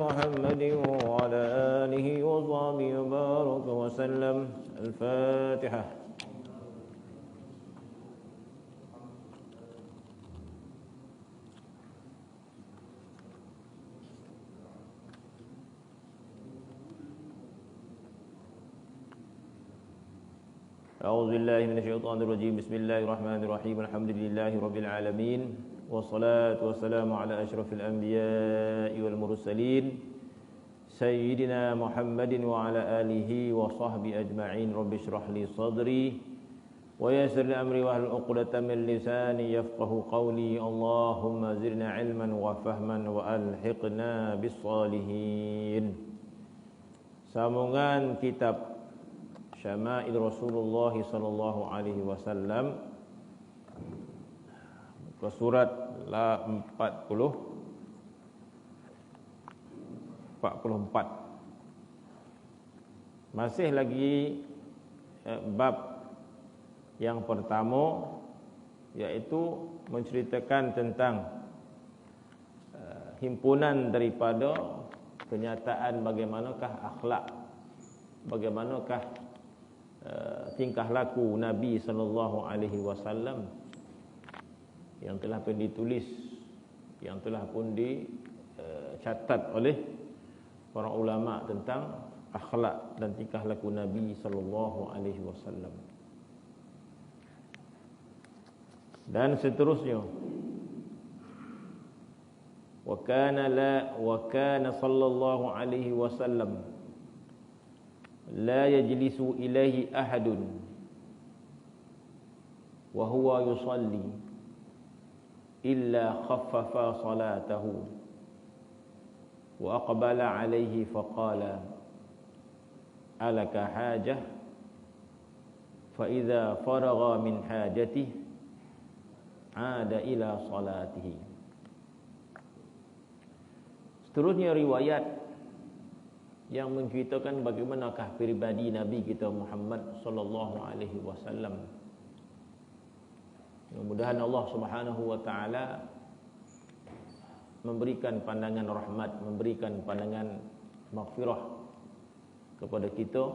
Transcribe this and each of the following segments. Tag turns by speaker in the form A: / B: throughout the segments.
A: محمد وعلى آله وصحبه وبارك وسلم. الفاتحة. أعوذ بالله من الشيطان الرجيم. بسم الله الرحمن الرحيم. الحمد لله رب العالمين، والصلاة والسلام على أشرف الأنبياء والمرسلين سيدنا محمد وعلى آله وصحبه أجمعين. رب اشرح لي صدري ويسر لي أمري واحلل عقدة من لساني يفقه قولي. اللهم زدنا علما وفهما وألحقنا بالصالحين. Sambungan kitab Syama'il Rasulullah sallallahu alaihi wasallam ke surat 44. Masih lagi bab yang pertama, iaitu menceritakan tentang himpunan daripada kenyataan bagaimanakah akhlak, bagaimanakah tingkah laku Nabi sallallahu alaihi wasallam yang telah pun ditulis, yang telah pun dicatat oleh para ulama tentang akhlak dan tingkah laku Nabi sallallahu alaihi wasallam. Dan seterusnya, wa kana sallallahu alaihi wasallam la yajlisu ilaihi ahadun wa huwa yusalli illa khaffafa salatahu wa aqbala alaihi faqala alaka hajah fa idza faragha min hajatihi ada ila salatihi. Seterusnya riwayat yang menceritakan bagaimanakah pribadi Nabi kita Muhammad sallallahu alaihi wasallam. Mudah-mudahan Allah Subhanahu wa taala memberikan pandangan rahmat, memberikan pandangan maghfirah kepada kita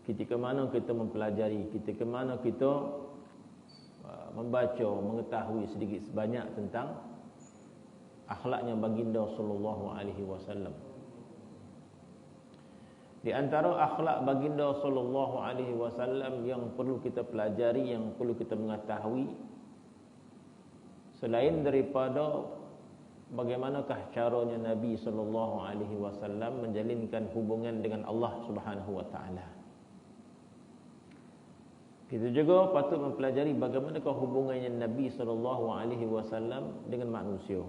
A: ketika mana kita mempelajari, ketika mana kita membaca, mengetahui sedikit sebanyak tentang akhlaknya baginda sallallahu alaihi wasallam. Di antara akhlak baginda sallallahu alaihi wasallam yang perlu kita pelajari, yang perlu kita mengetahui, selain daripada bagaimanakah caranya Nabi sallallahu alaihi wasallam menjalinkan hubungan dengan Allah Subhanahu wa taala, kita juga patut mempelajari bagaimanakah hubungannya Nabi sallallahu alaihi wasallam dengan manusia.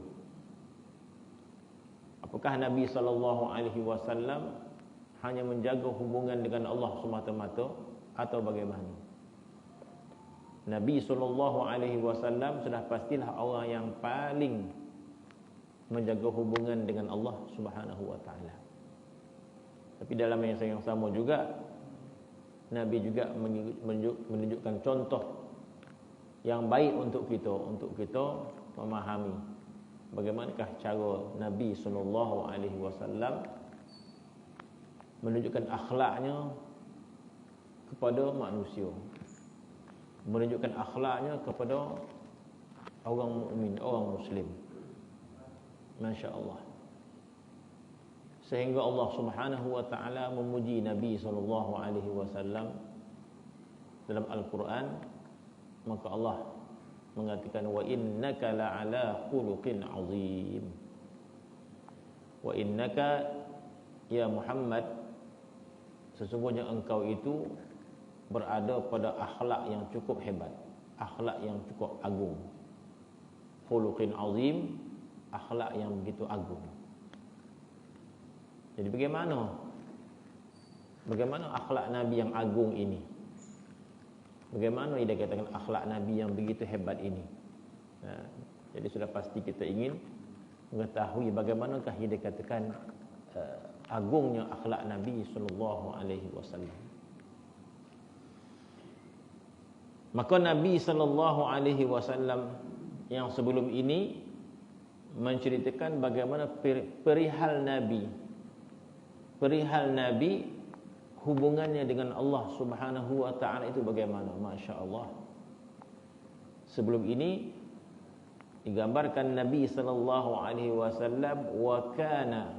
A: Apakah Nabi sallallahu alaihi wasallam hanya menjaga hubungan dengan Allah semata-mata atau bagaimana? Nabi sallallahu alaihi wasallam sudah pastilah orang yang paling menjaga hubungan dengan Allah Subhanahu wa taala. Tapi dalam masa yang sama juga, Nabi juga menunjukkan contoh yang baik untuk kita memahami bagaimanakah cara Nabi sallallahu alaihi wasallam menunjukkan akhlaknya kepada manusia, menunjukkan akhlaknya kepada orang mukmin, orang muslim. Masya-Allah. Sehingga Allah Subhanahu wa taala memuji Nabi sallallahu alaihi wasallam dalam Al-Quran. Maka Allah mengatakan, wa innaka la'ala khuluqin azim. Wa innaka ya Muhammad, sesungguhnya engkau itu berada pada akhlak yang cukup hebat, akhlak yang cukup agung. Khuluqin azim, akhlak yang begitu agung. Jadi bagaimana akhlak Nabi yang agung ini? Bagaimana dia katakan akhlak Nabi yang begitu hebat ini? Jadi sudah pasti kita ingin mengetahui bagaimanakah dia dikatakan agungnya akhlak Nabi sallallahu alaihi wasallam. Maka Nabi sallallahu alaihi wasallam yang sebelum ini menceritakan bagaimana perihal Nabi. Perihal Nabi hubungannya dengan Allah Subhanahu wa taala itu bagaimana? Masya-Allah. Sebelum ini digambarkan Nabi sallallahu alaihi wasallam wa kana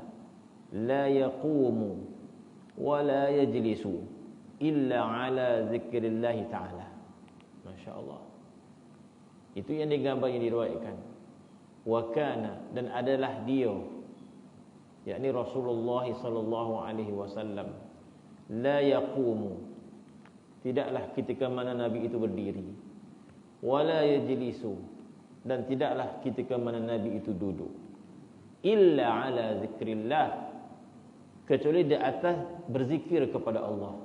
A: la yaqumu wa la yajlisu illa ala zikrillah taala. Masya-Allah. Itu yang digambar, yang diriwayatkan. Wa kana, dan adalah dia, yakni Rasulullah sallallahu alaihi wasallam, la yaqumu, tidaklah ketika mana Nabi itu berdiri, wala yajlisu, dan tidaklah ketika mana Nabi itu duduk, illa ala zikrillah, kecuali di atas berzikir kepada Allah.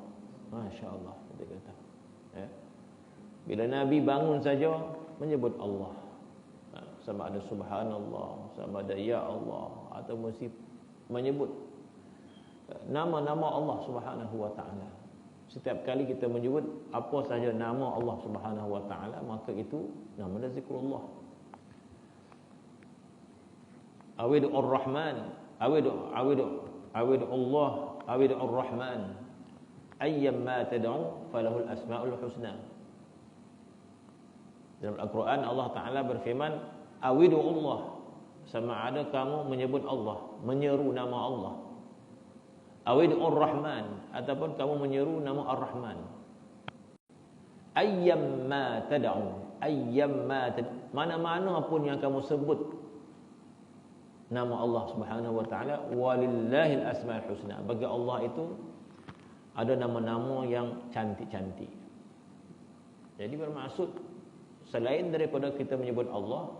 A: Masya-Allah, kita kata ya. Bila Nabi bangun saja menyebut Allah, sama ada subhanallah, sama ada ya Allah, atau mesti menyebut nama-nama Allah Subhanahu wa taala. Setiap kali kita menyebut apa sahaja nama Allah Subhanahu wa taala, maka itu nama zikrullah. Awidu ar-Rahman, awidu Allah, awidu ar-Rahman, ayyamma tad'u falahul asmaul husna. Dalam Al-Quran Allah Ta'ala berfirman, awidu Allah, sama ada kamu menyebut Allah, menyeru nama Allah. Awidu ar-Rahman, ataupun kamu menyeru nama ar-Rahman. Ayyamma tad'u, mana-mana pun yang kamu sebut nama Allah Subhanahu wa taala, walillahil asmaul husna, bagi Allah itu ada nama-nama yang cantik-cantik. Jadi bermaksud selain daripada kita menyebut Allah,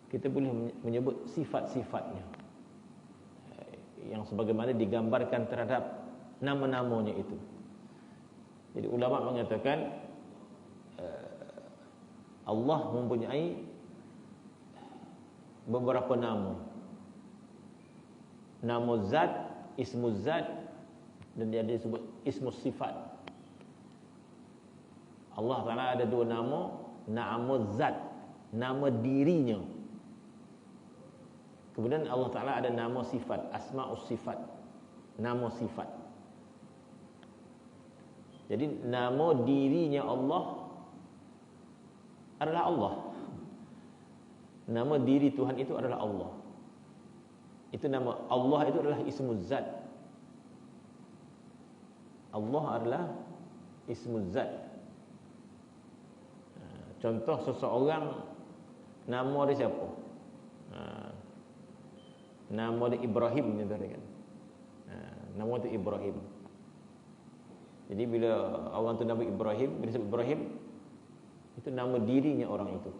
A: kita boleh menyebut sifat-sifatnya yang sebagaimana digambarkan terhadap nama-namanya itu. Jadi ulama mengatakan Allah mempunyai beberapa nama. Nama zat, ismu zat, dan dia disebut ismu sifat. Allah Ta'ala ada dua nama zat, nama dirinya. Kemudian Allah Ta'ala ada nama sifat, asma'us sifat, nama sifat. Jadi nama dirinya Allah adalah Allah. Nama diri Tuhan itu adalah Allah. Itu nama Allah, itu adalah ismu zat. Allah adalah ismu zat. Contoh seseorang, nama dia siapa? Nama dia Ibrahim, kan? Nama dia Ibrahim. Jadi bila orang tu nama Ibrahim, bila disebut Ibrahim, itu nama dirinya orang itu.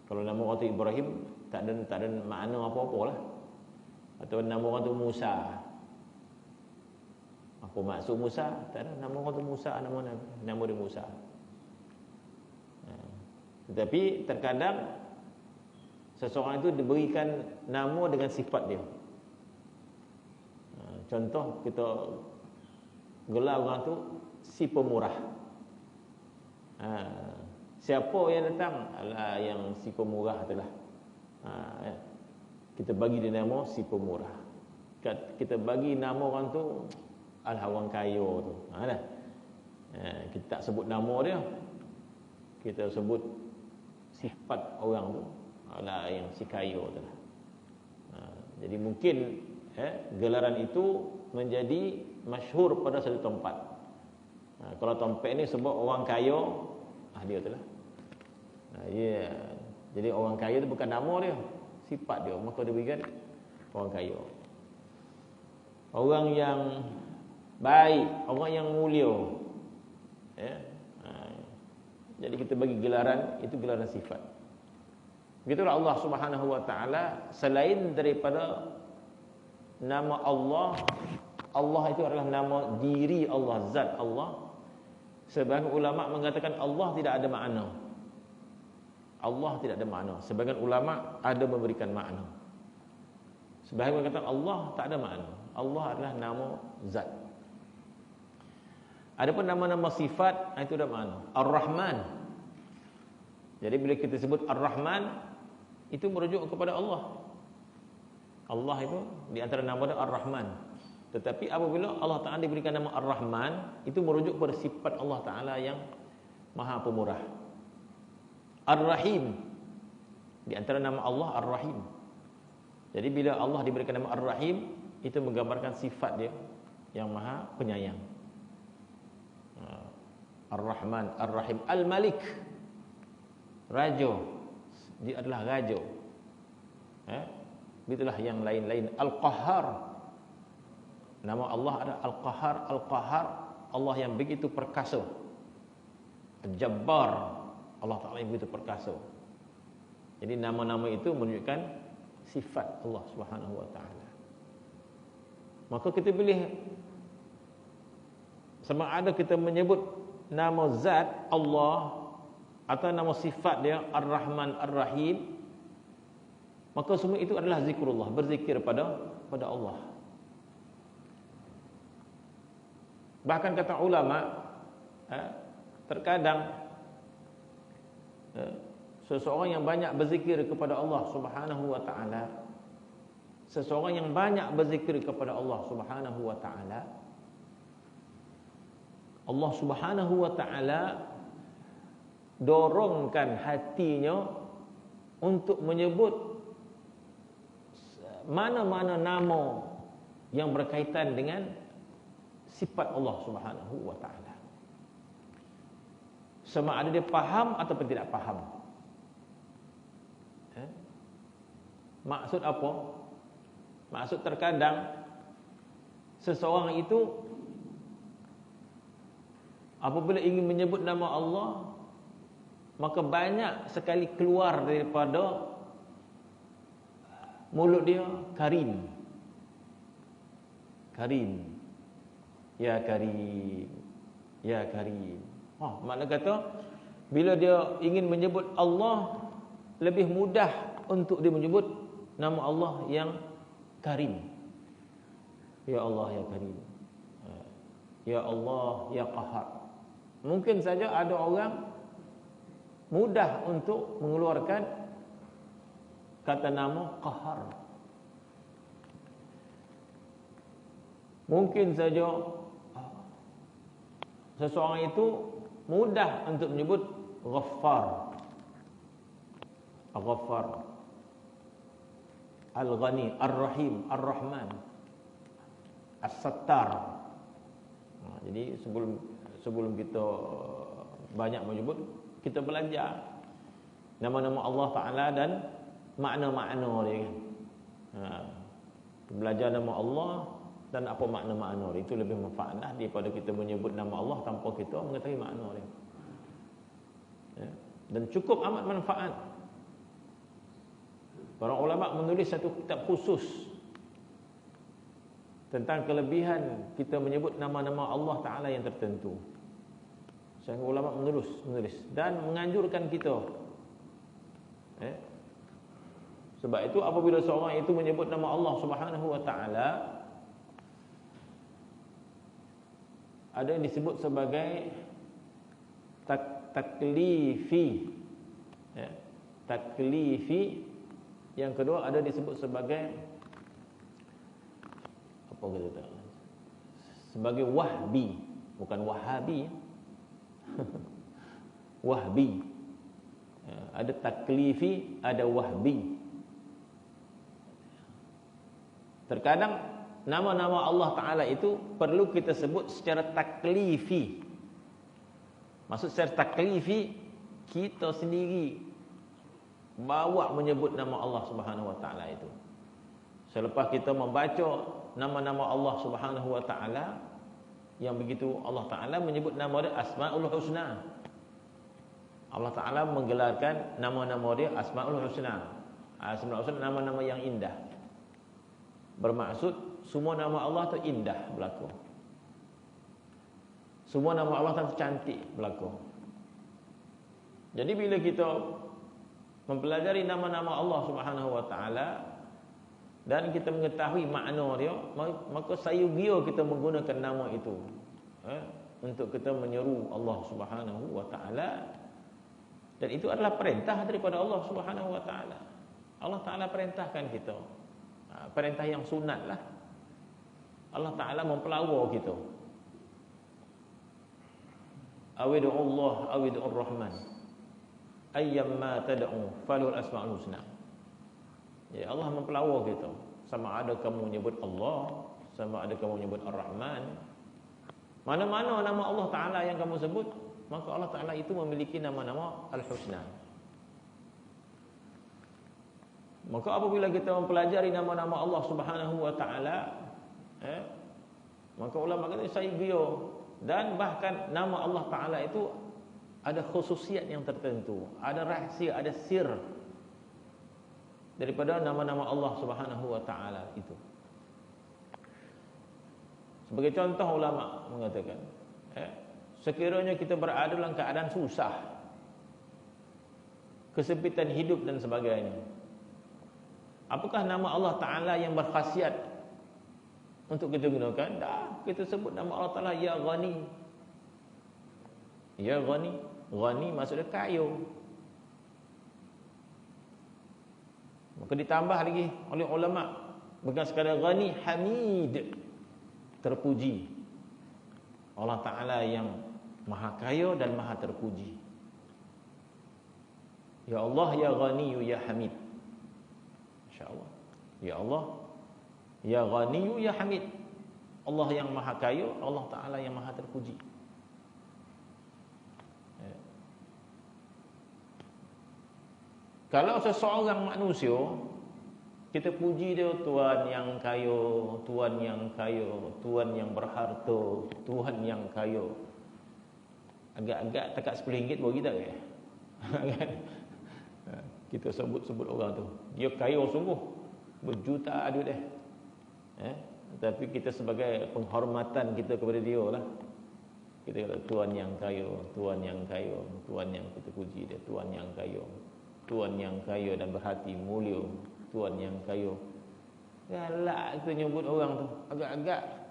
A: Kalau nama orang tu Ibrahim, tak ada makna apa-apa lah. Atau nama orang tu Musa, apa maksud Musa? Tak ada. Nama orang tu Musa, nama dia Musa. Tetapi terkadang seseorang itu diberikan nama dengan sifat dia. Contoh, kita gelar orang tu si pemurah. Siapa yang datang? Alah, yang si pemurah itulah. Kita bagi dia nama si pemurah. Kita bagi nama orang tu, alah, orang kaya tu. Kita tak sebut nama dia, kita sebut sifat orang tu, alah, yang si kaya tu lah. Jadi mungkin gelaran itu menjadi masyhur pada satu tempat. Kalau tempat ini sebut orang kaya, dia tu lah. Jadi orang kaya itu bukan nama dia, sifat dia, maka dia berikan orang kaya. Orang yang baik, orang yang mulia, jadi kita bagi gelaran, itu gelaran sifat. Begitulah Allah Subhanahu wa taala, selain daripada nama Allah, Allah itu adalah nama diri Allah, zat Allah. Sebagian ulama mengatakan Allah tidak ada makna. Allah tidak ada makna. Sebagian ulama ada memberikan makna. Sebagian mengatakan Allah tak ada makna. Allah adalah nama zat. Adapun nama-nama sifat, itu ada makna. Ar-Rahman, Jadi bila kita sebut Ar-Rahman, itu merujuk kepada Allah. Allah itu di antara nama dia Ar-Rahman. Tetapi apabila Allah Ta'ala diberikan nama Ar-Rahman, itu merujuk kepada sifat Allah Ta'ala yang Maha Pemurah. Ar-Rahim, di antara nama Allah Ar-Rahim. Jadi bila Allah diberikan nama Ar-Rahim, itu menggambarkan sifat dia yang Maha Penyayang. Ar-Rahman, Ar-Rahim. Al-Malik, Raja, dia adalah Raja. Itulah yang lain-lain. Al-Qahhar, nama Allah adalah Al-Qahhar. Al-Qahhar, Allah yang begitu perkasa. Al-Jabbar, Allah Ta'ala yang begitu perkasa. Jadi nama-nama itu menunjukkan sifat Allah Subhanahu Wa Ta'ala. Maka kita pilih sama ada kita menyebut nama zat Allah atau nama sifat dia Ar-Rahman Ar-Rahim, maka semua itu adalah zikrullah, berzikir pada Allah. Bahkan kata ulama, terkadang seseorang yang banyak berzikir kepada Allah Subhanahu Wa Ta'ala, seseorang yang banyak berzikir kepada Allah Subhanahu Wa Ta'ala, Allah Subhanahu Wa Ta'ala dorongkan hatinya untuk menyebut mana-mana nama yang berkaitan dengan sifat Allah Subhanahu Wa Ta'ala. Sama ada dia faham ataupun tidak faham. Maksud apa? Maksud terkadang seseorang itu apabila ingin menyebut nama Allah, maka banyak sekali keluar daripada mulut dia Karim. Karim. Ya Karim. Ya Karim. Makna kata bila dia ingin menyebut Allah, lebih mudah untuk dia menyebut nama Allah yang Karim. Ya Allah ya Karim. Ya Allah ya Qahhar. Mungkin saja ada orang mudah untuk mengeluarkan kata nama Qahhar. Mungkin saja seseorang itu mudah untuk menyebut Ghaffar. Al-Ghaffar, Al-Ghani, Ar-Rahim, Ar-Rahman, As-Sattar. Jadi sebelum kita banyak menyebut, kita belajar nama-nama Allah Ta'ala dan makna-makna dia kan. Belajar nama Allah dan apa makna-makna dia, itu lebih manfaatlah daripada kita menyebut nama Allah tanpa kita mengetahui makna dia. Dan cukup amat manfaat. Para ulama menulis satu kitab khusus tentang kelebihan kita menyebut nama-nama Allah Ta'ala yang tertentu. Sehingga ulama menulis dan menganjurkan kita. Sebab itu apabila seorang itu menyebut nama Allah Subhanahu Wa Ta'ala, ada yang disebut sebagai taklifi. Taklifi. Yang kedua ada disebut sebagai apa kata? Sebagai wahbi, bukan wahabi. Wahbi. Ada taklifi, ada wahbi. Terkadang nama-nama Allah Ta'ala itu perlu kita sebut secara taklifi. Maksud secara taklifi, kita sendiri bawa menyebut nama Allah Subhanahu Wa Ta'ala itu. Selepas kita membaca nama-nama Allah Subhanahu Wa Ta'ala, yang begitu Allah Ta'ala menyebut nama dia Asma'ul Husna. Allah Ta'ala menggelarkan nama-nama dia Asma'ul Husna. Asma'ul Husna, nama-nama yang indah. Bermaksud semua nama Allah itu indah berlaku. Semua nama Allah itu cantik berlaku. Jadi bila kita mempelajari nama-nama Allah Subhanahu Wa Ta'ala dan kita mengetahui makna dia, maka sayugia kita menggunakan nama itu untuk kita menyeru Allah Subhanahu Wa Ta'ala Dan itu adalah perintah daripada Allah Subhanahu wa taala. Allah Taala perintahkan kita. Perintah yang sunat lah. Allah Taala mempelawar kita. Awidu Allah, awidu Ar-Rahman. Ayyamma tad'u falul asmaul husna. Ya, Allah mempelawar kita. Sama ada kamu menyebut Allah, sama ada kamu menyebut Ar-Rahman. Mana-mana nama Allah Taala yang kamu sebut, maka Allah Taala itu memiliki nama-nama Al-Husna. Maka apabila kita mempelajari nama-nama Allah Subhanahu wa taala, maka ulama kata sayyidiyah, dan bahkan nama Allah Taala itu ada khususiat yang tertentu, ada rahsia, ada sir daripada nama-nama Allah Subhanahu wa taala itu. Sebagai contoh ulama mengatakan, sekiranya kita berada dalam keadaan susah, kesempitan hidup dan sebagainya, apakah nama Allah Ta'ala yang berkhasiat untuk kita gunakan? Dah, kita sebut nama Allah Ta'ala Ya Ghani. Ya Ghani. Ghani maksudnya kaya. Maka ditambah lagi oleh ulama, bukan sekadar Ghani, Hamid, terpuji. Allah Ta'ala yang maha kaya dan maha terpuji. Ya Allah, Ya Ghani, Ya Hamid. InsyaAllah. Ya Allah, Ya Ghaniyu Ya Hamid. Allah yang maha kaya, Allah Ta'ala yang maha terpuji. Kalau seseorang manusia, kita puji dia Tuhan yang kaya, Tuhan yang kaya, Tuhan yang berharta, Tuhan yang kaya. Agak-agak tekat RM10 bagi kita ke? Kita sebut-sebut orang tu, dia kaya sungguh, berjuta duit dia. Tapi kita sebagai penghormatan kita kepada dia lah, kita kata Tuhan yang kaya, Tuhan yang kaya, Tuhan yang kita puji dia, Tuhan yang kaya, Tuhan yang kaya dan berhati mulia, Tuhan yang kaya. Galak kita nyebut orang tu, agak-agak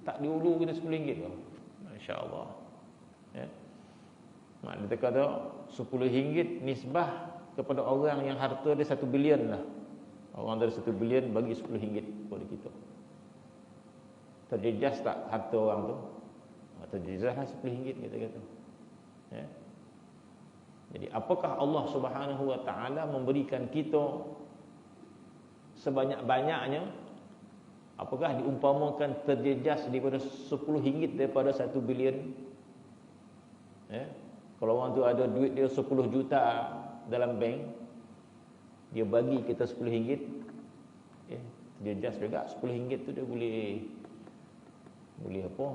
A: tak diulu kita RM10 tu. Masya-Allah. Mak dia kata RM10 nisbah kepada orang yang harta dia 1 bilion lah. Orang dari 1 bilion bagi RM10 kepada kita. Terjejas tak harta orang tu? Terjejas lah RM10 kita kata. Jadi apakah Allah Subhanahu wa taala memberikan kita sebanyak-banyaknya? Apakah diumpamakan terjejas daripada RM10 daripada 1 bilion? Kalau orang tu ada duit dia 10 juta dalam bank, dia bagi kita RM10, dia just juga RM10 tu dia boleh apa?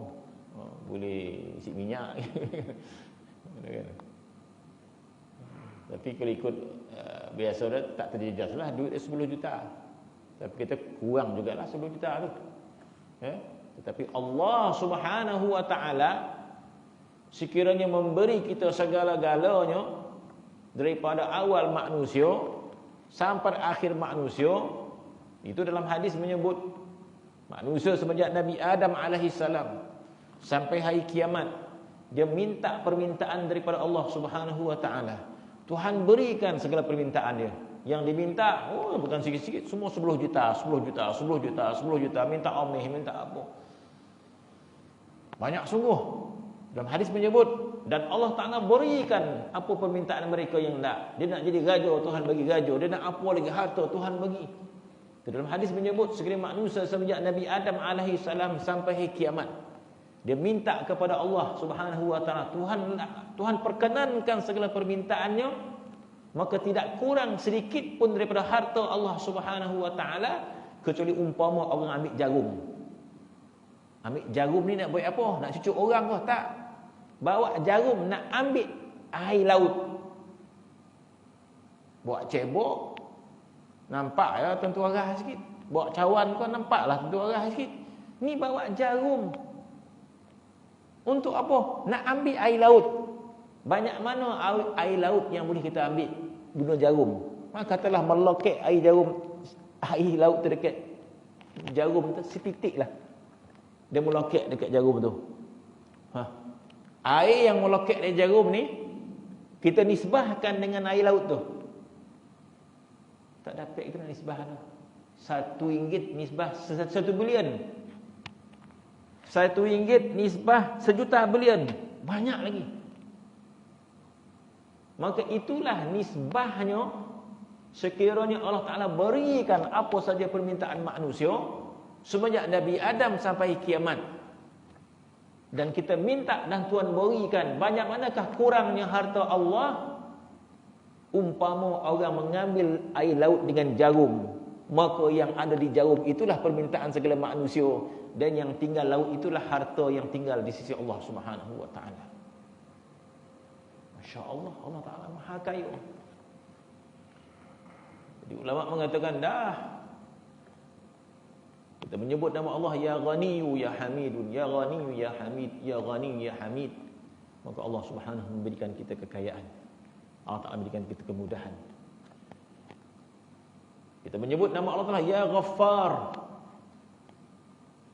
A: Boleh isi minyak. Tapi kalau ikut biasa dia tak terjejas lah, duit dia 10 juta. Tapi kita kurang jugalah 10 juta tu. Tetapi Allah Subhanahu wa taala sekiranya memberi kita segala-galanya, daripada awal manusia sampai akhir manusia, itu dalam hadis menyebut manusia semenjak Nabi Adam alaihissalam sampai hari kiamat, dia minta permintaan daripada Allah Subhanahu wa taala. Tuhan berikan segala permintaan dia. Yang diminta, bukan sikit-sikit, semua 10 juta, 10 juta, 10 juta, 10 juta, minta omeh, minta apa. Banyak sungguh. Dalam hadis menyebut, dan Allah Ta'ala berikan apa permintaan mereka yang nak. Dia nak jadi raja, Tuhan bagi raja. Dia nak apa lagi harta, Tuhan bagi. Dalam hadis menyebut, sekiranya manusia semenjak Nabi Adam alaihissalam sampai hari kiamat, dia minta kepada Allah Subhanahu wa taala, Tuhan perkenankan segala permintaannya, maka tidak kurang sedikit pun daripada harta Allah Subhanahu wa taala, kecuali umpama orang ambil jarum. Ambil jarum ni nak buat apa? Nak cucuk orang ke? Tak. Bawa jarum nak ambil air laut. Bawa cebok, nampak ya tentu arah sikit. Bawa cawan kau nampaklah tentu arah sikit. Ni bawa jarum. Untuk apa? Nak ambil air laut. Banyak mana air laut yang boleh kita ambil guna jarum? Katalah melokek air laut terdekat jarum tu setitik lah. Dia melokek dekat jarum tu. Air yang melokek dari jarum ni kita nisbahkan dengan air laut tu. Tak dapat kita nak nisbah tu. RM1 nisbah 1 bilion. RM1 nisbah 1,000,000,000 bilion. Banyak lagi. Maka itulah nisbahnya sekiranya Allah Ta'ala berikan apa saja permintaan manusia semenjak Nabi Adam sampai kiamat. Dan kita minta dan Tuhan berikan. Banyak manakah kurangnya harta Allah? Umpama orang mengambil air laut dengan jarum, maka yang ada di jarum itulah permintaan segala manusia, dan yang tinggal laut itulah harta yang tinggal di sisi Allah Subhanahu wa taala. Masya-Allah, Allah Taala Maha Kaya. Jadi ulama mengatakan dah kita menyebut nama Allah ya Ghaniyu ya Hamidun, ya Ghaniyu ya Hamid, ya Ghaniyu ya Hamid, maka Allah Subhanahu memberikan kita kekayaan. Allah Ta'ala memberikan kita kemudahan. Kita menyebut nama Allah Ta'ala ya Ghaffar.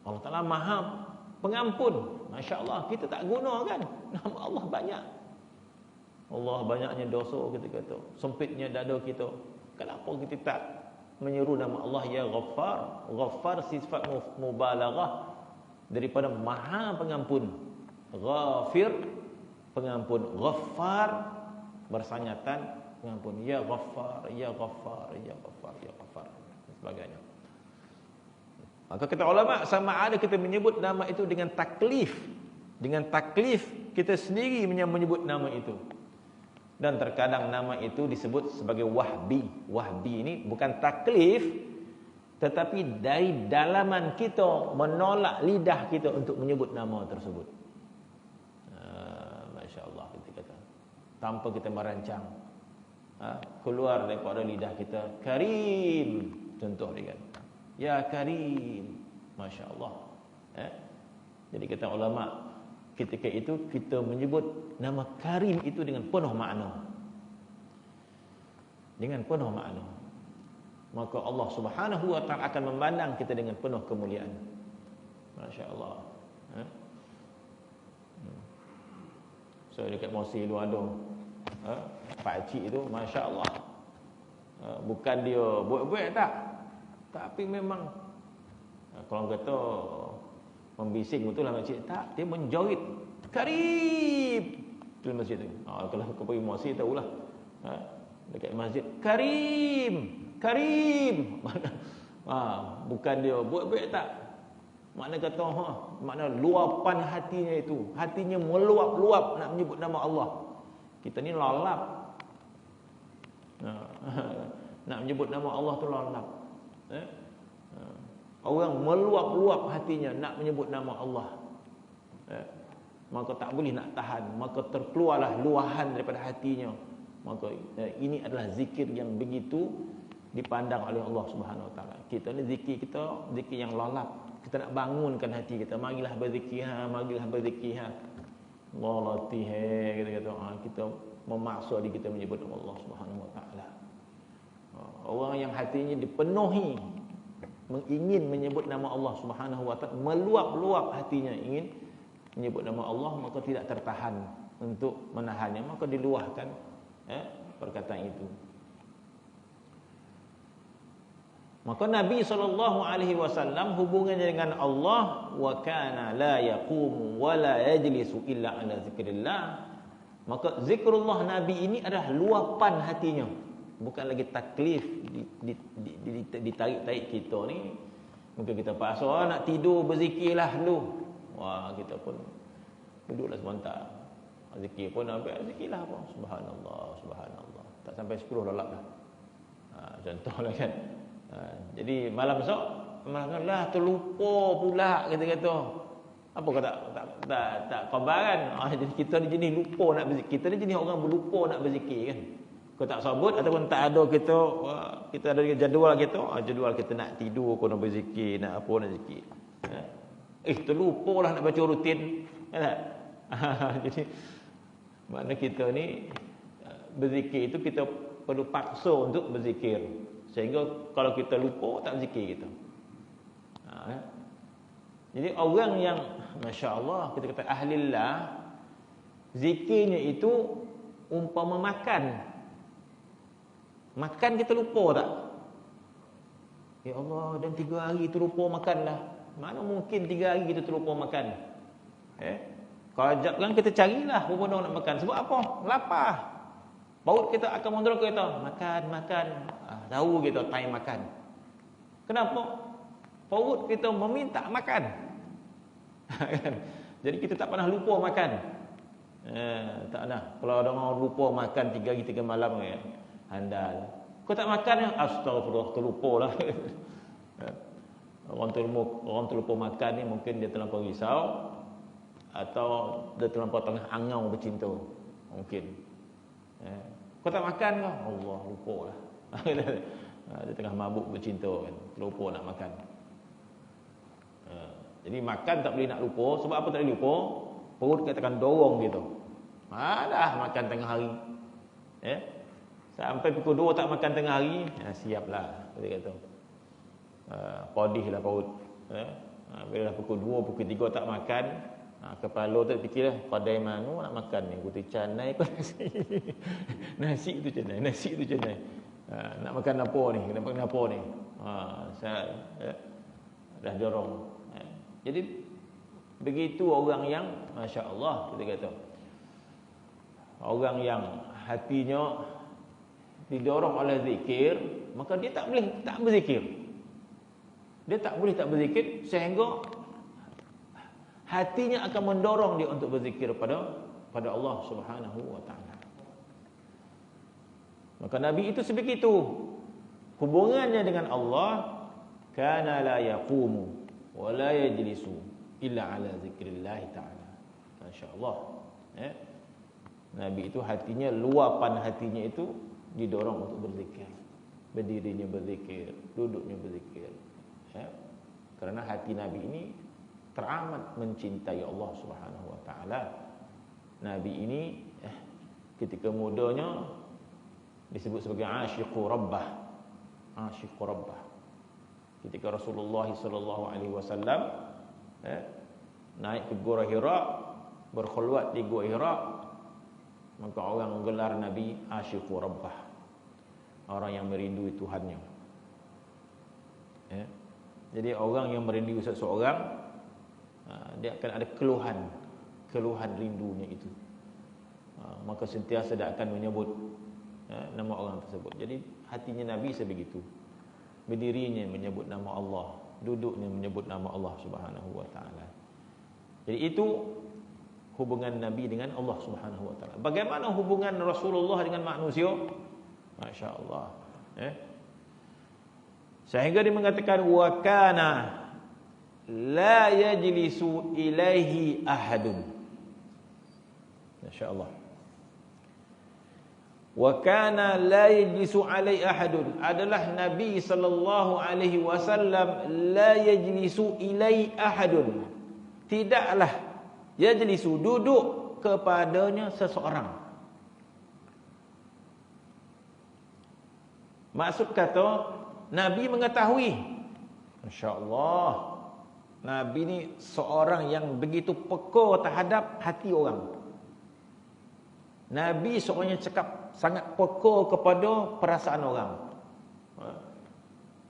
A: Allah Ta'ala Maha Pengampun. Masya Allah, kita tak guna kan nama Allah banyak. Allah banyaknya dosa kita kata, sempitnya dada kita. Kenapa kita tak menyeru nama Allah ya Ghaffar? Ghaffar sifat mubalaghah daripada Maha Pengampun. Ghafir pengampun, Ghaffar bersanyatan pengampun. Ya Ghaffar, ya Ghaffar, ya Ghaffar, ya Ghaffar dan sebagainya. Maka kata ulama, sama ada kita menyebut nama itu dengan taklif. Dengan taklif kita sendiri menyebut nama itu. Dan terkadang nama itu disebut sebagai wahbi. Wahbi ini bukan taklif, tetapi dari dalaman kita menolak lidah kita untuk menyebut nama tersebut. Masya Allah, kita kata tanpa kita merancang, keluar daripada lidah kita Karim, contoh dia kan, ya Karim, Masya Allah. Jadi kata ulama, ketika itu kita menyebut nama Karim itu dengan penuh makna, dengan penuh makna, maka Allah Subhanahu wa ta'ala akan memandang kita dengan penuh kemuliaan. Masya Allah. So dekat Mosi lu ada pakcik itu, Masya Allah, bukan dia buat-buat tak, tapi memang kalau kata membising betul lah makcik, tak, dia menjorit Karim di masjid tu. Kalau kau pergi Mosi tahulah, dekat masjid Karim, Karim. Bukan dia buat-buat tak. Makna kata makna luapan hatinya itu, hatinya meluap-luap nak menyebut nama Allah. Kita ni lalap. Nak menyebut nama Allah tu lalap. Orang meluap-luap hatinya nak menyebut nama Allah. Maka tak boleh nak tahan, maka terkeluarlah luahan daripada hatinya. Maka ini adalah zikir yang begitu dipandang oleh Allah Subhanahu wa taala. Kita ni zikir kita, zikir yang lalap. Kita nak bangunkan hati kita, marilah berzikir, marilah berzikir. Allah latih, kita kata, kita memaksa diri kita menyebut nama Allah Subhanahu wa taala. Orang yang hatinya dipenuhi ingin menyebut nama Allah Subhanahu wa taala, meluap-luap hatinya ingin menyebut nama Allah, maka tidak tertahan untuk menahannya, maka diluahkan perkataan itu. Maka Nabi SAW hubungannya dengan Allah, wa kana la yaqumu wa la yajlisu illa ala zikrillah. Maka zikrullah Nabi ini adalah luapan hatinya, bukan lagi taklif ditarik-tarik kita ni. Mungkin kita paksa nak tidur berzikirlah dulu. Wah, kita pun duduklah sebentar. Zikir pun habis, zikirlah apa? Subhanallah, subhanallah. Tak sampai 10 lalap dah. Contohlah kan. Jadi malam esok malah terlupa pula kata-kata. Apa kau tak khabaran. Jadi kita ni jenis lupa nak berzikir. Kita ni jenis orang berlupa nak berzikir kan. Kau tak sabut ataupun tak ada kita ada jadual kita, jadual kita nak tidur, kau nak berzikir, nak apa nak zikir. Terlupalah nak baca rutin. Kan tak? Jadi makna kita ni berzikir itu kita perlu paksa untuk berzikir. Sehingga kalau kita lupa, tak zikir kita. Jadi orang yang Masya Allah, kita kata ahlillah, zikirnya itu umpama makan. Makan kita lupa tak? Ya Allah, dan 3 hari terlupa makanlah. Mana mungkin 3 hari kita terlupa makan? Kalau ajak kan kita carilah benda nak makan. Sebab apa? Lapar. Paut kita akan mendorong kita makan. Tahu kita time makan. Kenapa? Paut kita meminta makan. Jadi kita tak pernah lupa makan. Tak pernah. Kalau ada orang lupa makan 3 hari 3 malam ya, handal. Kau tak makan, astagfirullah, terlupa lah. Orang terlupa makan ni mungkin dia terlampau risau atau dia terlampau tengah angau bercinta. Mungkin. Kau tak makan kau? Allah, lupa lah. Dia tengah mabuk bercinta kan. Terlupa nak makan. Jadi makan tak boleh nak lupa. Sebab apa tak boleh lupa? Perut kita akan dorong gitu. Dah makan tengah hari. Sampai pukul 2 tak makan tengah hari, siaplah. Dia kata. Podih lah perut. Bila dah pukul 2, pukul 3 tak makan, kepala tu fikirlah, padai mana nak makan ni? Putih canai ke nasi? Nasi tu canai. Nak makan apa ni? Nak makan apa ni? Saya dah dorong. Jadi begitu orang yang masya-Allah, kita kata. Orang yang hatinya didorong oleh zikir, maka dia tak boleh tak berzikir. Dia tak boleh tak berzikir sehingga hatinya akan mendorong dia untuk berzikir pada Allah Subhanahu wa taala. Maka Nabi itu sebegitu. Hubungannya dengan Allah, kana la yaqumu wa la yajlisu illa ala zikrillah taala. Masya-Allah. Nabi itu hatinya, luapan hatinya itu didorong untuk berzikir. Berdirinya berzikir, duduknya berzikir. Kerana hati Nabi ini teramat mencintai Allah Subhanahu wa taala. Nabi ini ketika mudanya disebut sebagai asyiqu rabbah. Asyiqu rabbah. Ketika Rasulullah sallallahu alaihi wasallam naik ke Gua Hira, berkhulwat di Gua Hira, maka orang gelar Nabi asyiqu rabbah. Orang yang merindui Tuhannya. Jadi orang yang merindui seseorang, dia akan ada keluhan rindunya itu. Maka sentiasa dia akan menyebut nama orang tersebut. Jadi hatinya Nabi sebegitu. Berdirinya menyebut nama Allah, duduknya menyebut nama Allah Subhanahu wa taala. Jadi itu hubungan Nabi dengan Allah Subhanahu wa taala. Bagaimana hubungan Rasulullah dengan manusia? Masya-Allah. Sehingga dia mengatakan wa kana la yajlisu ilaihi ahadun. Masya-Allah. Wa kana la yajlisu alaihi ahadun, adalah Nabi sallallahu alaihi wasallam la yajlisu ilaihi ahadun. Tidaklah yajlisu, duduk kepadanya seseorang. Maksud kata Nabi mengetahui, masya-Allah, Nabi ni seorang yang begitu peka terhadap hati orang. Nabi seorang yang cakap sangat peka kepada perasaan orang.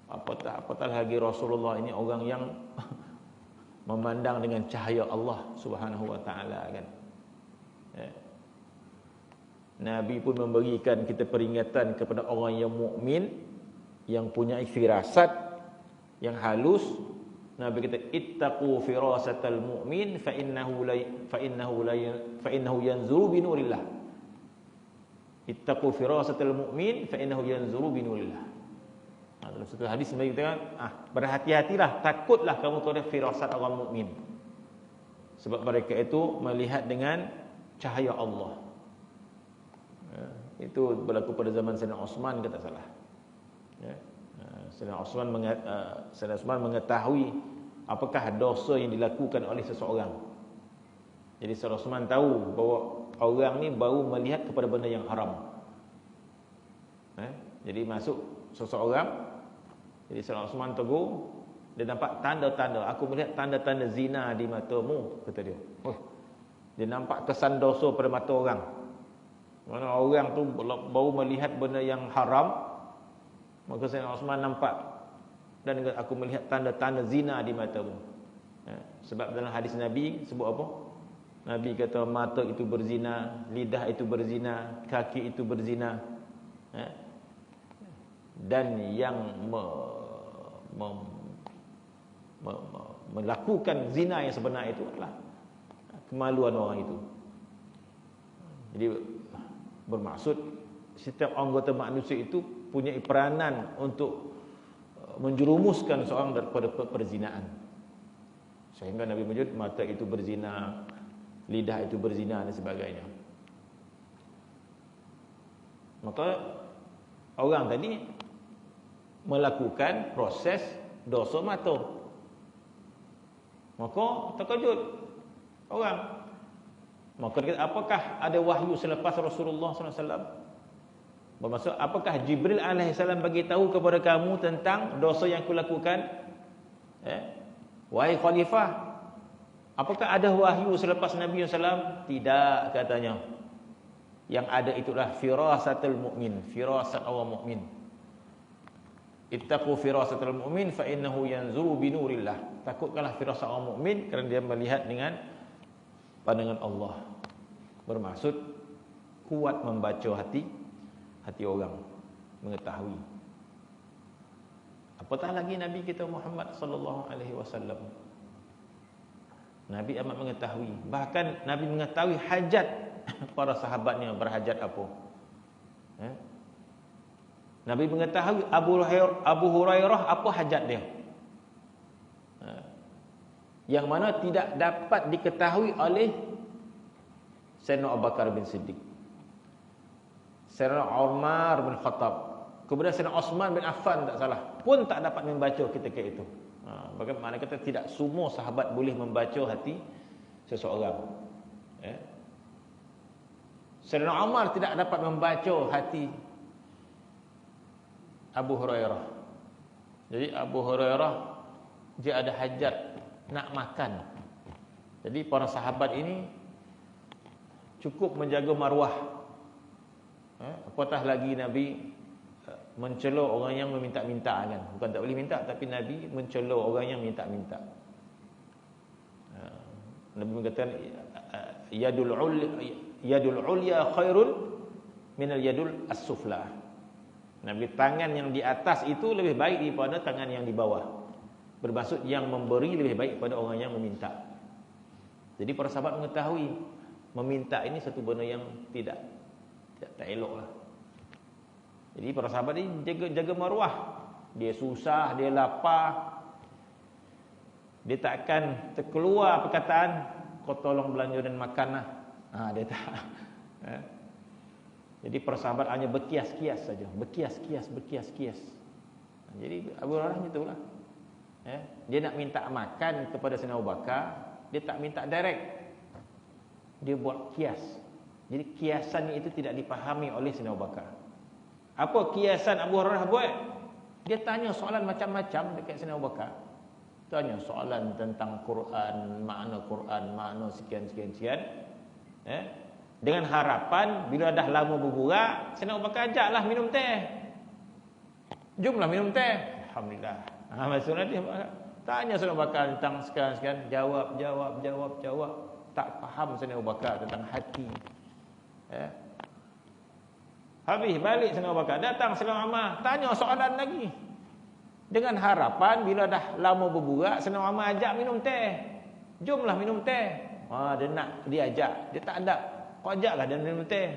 A: Apatah lagi Rasulullah ini orang yang memandang dengan cahaya Allah Subhanahu wa taala kan. Nabi pun memberikan kita peringatan kepada orang yang mukmin, yang punya firasat yang halus. Nabi kata ittaqu firasatal mu'min fa innahu yanzuru bi nurillah. Ittaqu firasatal mu'min fa innahu yanzuru bi nurillah. Dalam satu hadis Nabi kata, berhati-hatilah, takutlah kamu kepada firasat orang mukmin. Sebab mereka itu melihat dengan cahaya Allah. Itu berlaku pada zaman Sayyidina Osman, kata salah. Sayyidina Osman mengetahui apakah dosa yang dilakukan oleh seseorang. Jadi Sayyidina Osman tahu bahawa orang ni baru melihat kepada benda yang haram. Jadi masuk seseorang, jadi Sayyidina Osman tegur, dia nampak tanda-tanda, aku melihat tanda-tanda zina di matamu, kata dia. Dia nampak kesan dosa pada mata orang. Mana orang tu baru melihat benda yang haram, maka Sayyidina Osman nampak dan aku melihat tanda-tanda zina di matamu. Sebab dalam hadis Nabi sebut apa? Nabi kata mata itu berzina, lidah itu berzina, kaki itu berzina. Dan yang melakukan zina yang sebenar itu adalah kemaluan orang itu. Jadi bermaksud setiap anggota manusia itu punya peranan untuk menjerumuskan seorang daripada perzinaan. Sehingga Nabi menyebut mata itu berzina, lidah itu berzina dan sebagainya. Maka orang tadi melakukan proses dosa mata. Maka terkejut orang. Maka dia kata, apakah ada wahyu selepas Rasulullah SAW? Bermaksud, apakah Jibril AS bagi tahu kepada kamu tentang dosa yang kulakukan? Wahai khalifah, apakah ada wahyu selepas Nabi SAW? Tidak, katanya. Yang ada itulah firasatul mu'min, firasat orang mukmin. Ittaqu firasatul mu'min fa innahu yanzuru bi nurillah. Takutkanlah firasat orang mukmin kerana dia melihat dengan pandangan Allah. Bermaksud kuat membaca hati orang, mengetahui. Apatah lagi Nabi kita Muhammad sallallahu alaihi wasallam. Nabi amat mengetahui. Bahkan Nabi mengetahui hajat para sahabatnya berhajat apa. Nabi mengetahui Abu Hurairah apa hajat dia. Yang mana tidak dapat diketahui oleh Sayyidina Abu Bakar bin Siddiq, Sayyidina Umar bin Khattab, kemudian Sayyidina Osman bin Affan tak salah pun tak dapat membaca ketika itu. Bagaimana kata tidak semua sahabat boleh membaca hati seseorang. Sayyidina Umar tidak dapat membaca hati Abu Hurairah. Jadi Abu Hurairah dia ada hajat nak makan. Jadi para sahabat ini cukup menjaga maruah. Apatah lagi Nabi mencela orang yang meminta-minta kan. Bukan tak boleh minta, tapi Nabi mencela orang yang minta-minta. Nabi mengatakan yadul ulya khairun minal yadul as-sufla. Nabi tangan yang di atas itu lebih baik daripada tangan yang di bawah. Bermaksud yang memberi lebih baik pada orang yang meminta. Jadi para sahabat mengetahui meminta ini satu benda yang tidak elok lah. Jadi para sahabat ini jaga maruah. Dia susah, dia lapar, dia takkan terkeluar perkataan kau tolong belanja dan makan lah. Dia tak. Jadi para sahabat hanya berkias-kias saja, berkias-kias. Jadi Abu Hurairah itulah. Dia nak minta makan kepada Sayyidina Abu Bakar, dia tak minta direct. Dia buat kias. Jadi kiasan itu tidak dipahami oleh Sayyidina Abu Bakar. Apa kiasan Abu Hurairah buat? Dia tanya soalan macam-macam dekat Sayyidina Abu Bakar. Tanya soalan tentang Quran, makna sekian. Dengan harapan bila dah lama berburak, Sayyidina Abu Bakar ajaklah minum teh. Jomlah minum teh. Alhamdulillah. Maksudnya dia tanya Sayyidina Abu Bakar tentang sekian, jawab. Tak faham Sayyidina Abu Bakar tentang hati. Habis balik Sayyidina Abu Bakar, datang Sayyidina Umar, tanya soalan lagi. Dengan harapan bila dah lama berburak, Sayyidina Umar ajak minum teh. Jomlah minum teh. Dia nak diajak, dia tak ada. Kau ajaklah dia minum teh.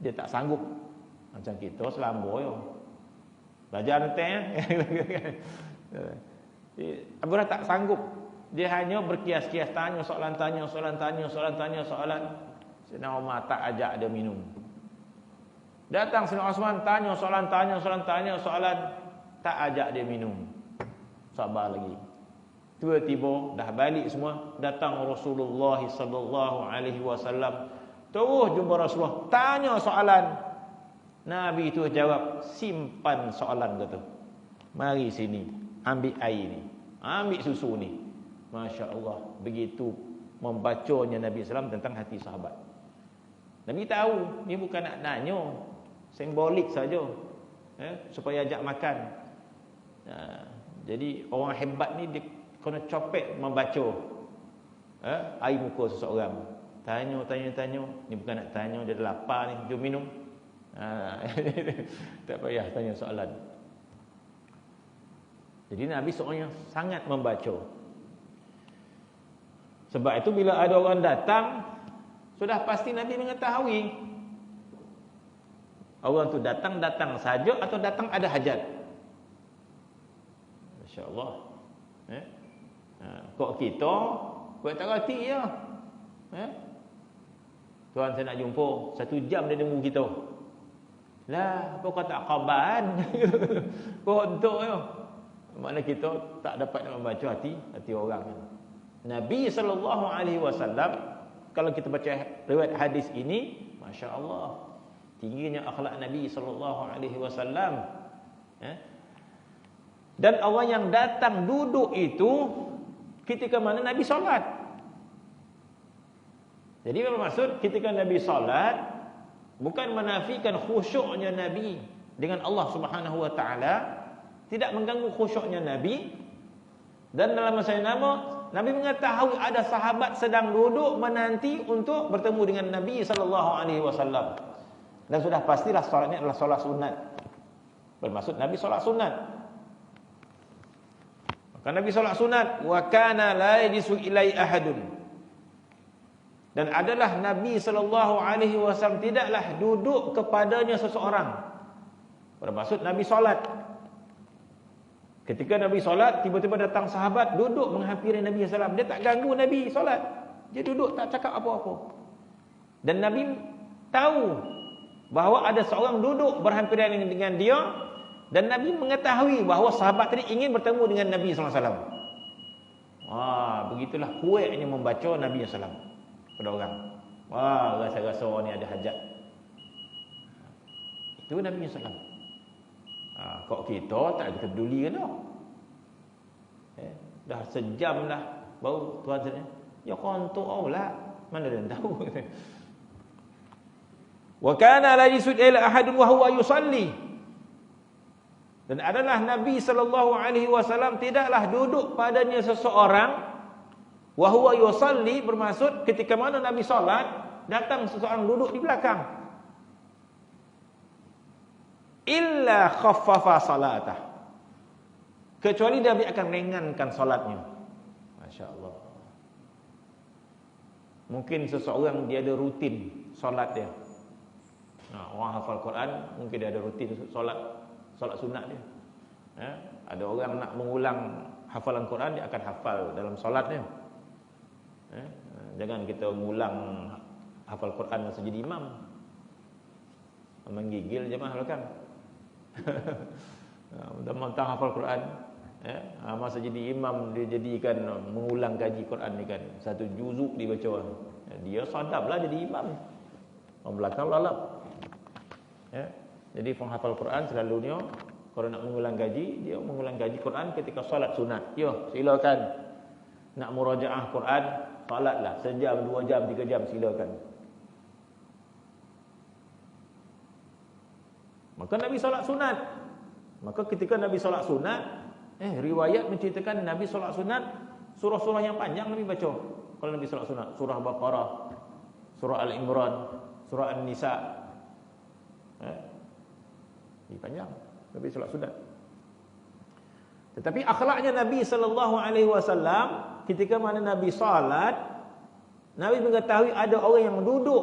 A: Dia tak sanggup. Macam kita selambur yo. Belajar teh. Abu Hurairah tak sanggup. Dia hanya berkias-kias, tanya soalan. Sayyidina Umar tak ajak dia minum. Datang Sayyidina Osman, tanya soalan, tak ajak dia minum. Sabar lagi. Tiba-tiba dah balik semua, datang Rasulullah sallallahu alaihi wasallam. Terus jumpa Rasulullah, tanya soalan. Nabi itu jawab, simpan soalan kata. Mari sini, ambil air ni, ambil susu ni. Masya Allah, begitu membacanya Nabi SAW tentang hati sahabat. Nabi tahu ni bukan nak nanya, simbolik saja, supaya ajak makan. Jadi orang hebat ni dia kena copet membaca air muka seseorang. Tanya, ni bukan nak tanya, dia dah lapar ni, jom minum. Tak payah tanya soalan. Jadi Nabi seorang yang sangat membaca. Sebab itu bila ada orang datang, sudah pasti Nabi mengetahui orang tu datang saja atau datang ada hajat. Masya-Allah. Kok kita buat tak reti je. Tuan saya nak jumpa, 1 jam dia tunggu kita. Lah, apa kau tak khabar? Kau untuk je. Makna kita tak dapat nak membaca hati orang. Nabi SAW, kalau kita baca riwayat hadis ini, masya-Allah, tingginya akhlak Nabi SAW. Dan orang yang datang duduk itu ketika mana Nabi solat. Jadi bermaksud ketika Nabi solat bukan menafikan khusyuknya Nabi dengan Allah Subhanahu wa taala, tidak mengganggu khusyuknya Nabi. Dan dalam masa yang sama Nabi mengetahui ada sahabat sedang duduk menanti untuk bertemu dengan Nabi sallallahu alaihi wasallam. Dan sudah pastilah solatnya adalah solat sunat. Bermaksud Nabi solat sunat. Maka Nabi solat sunat, wa kana la yajlisu ilai ahadun. Dan adalah Nabi sallallahu alaihi wasallam tidaklah duduk kepadanya seseorang. Bermaksud Nabi solat. Ketika Nabi solat, tiba-tiba datang sahabat duduk menghampiri Nabi SAW. Dia tak ganggu Nabi solat. Dia duduk tak cakap apa-apa. Dan Nabi tahu bahawa ada seorang duduk berhampiran dengan dia. Dan Nabi mengetahui bahawa sahabat tadi ingin bertemu dengan Nabi SAW. Begitulah kuatnya membaca Nabi SAW pada orang. Rasa-rasa orang ni ada hajat. Itu Nabi SAW. Kok kita tak kita peduli kan dah. Dah sejam dah baru tuan saya. Ya kontok lah. Mana dia tahu. Wa kana la yusud ila ahadun wa huwa yusalli. Dan adalah Nabi sallallahu alaihi wasallam tidaklah duduk padanya seseorang wa huwa yusalli, bermaksud ketika mana Nabi solat datang seseorang duduk di belakang. Illa khaffafa salatah, kecuali Nabi akan ringankan solatnya. Masya-Allah. Mungkin seseorang dia ada rutin solat dia. Orang hafal Quran mungkin dia ada rutin solat sunat dia. Ada orang nak mengulang hafalan Quran, dia akan hafal dalam solat dia. Jangan kita mengulang hafal Quran masa jadi imam. Menggigil jemaah kan. Mentang-mentang hafal Quran, masa jadi imam dia jadikan mengulang kaji Quran ni kan, 1 juzuk dibaca. Dia sadaplah jadi imam, orang belakang lalap. Jadi penghafal Quran selalunya kalau nak mengulang kaji, dia mengulang kaji Quran ketika solat sunat. Silakan nak murajaah Quran, solatlah sejam, 2 jam, 3 jam, silakan. Maka Nabi solat sunat. Maka ketika Nabi solat sunat, riwayat menceritakan Nabi solat sunat, surah-surah yang panjang Nabi baca. Kalau Nabi solat sunat, surah Baqarah, surah Al-Imran, surah An-Nisa. Ini panjang Nabi solat sunat. Tetapi akhlaknya Nabi sallallahu alaihi wasallam ketika mana Nabi solat, Nabi mengetahui ada orang yang duduk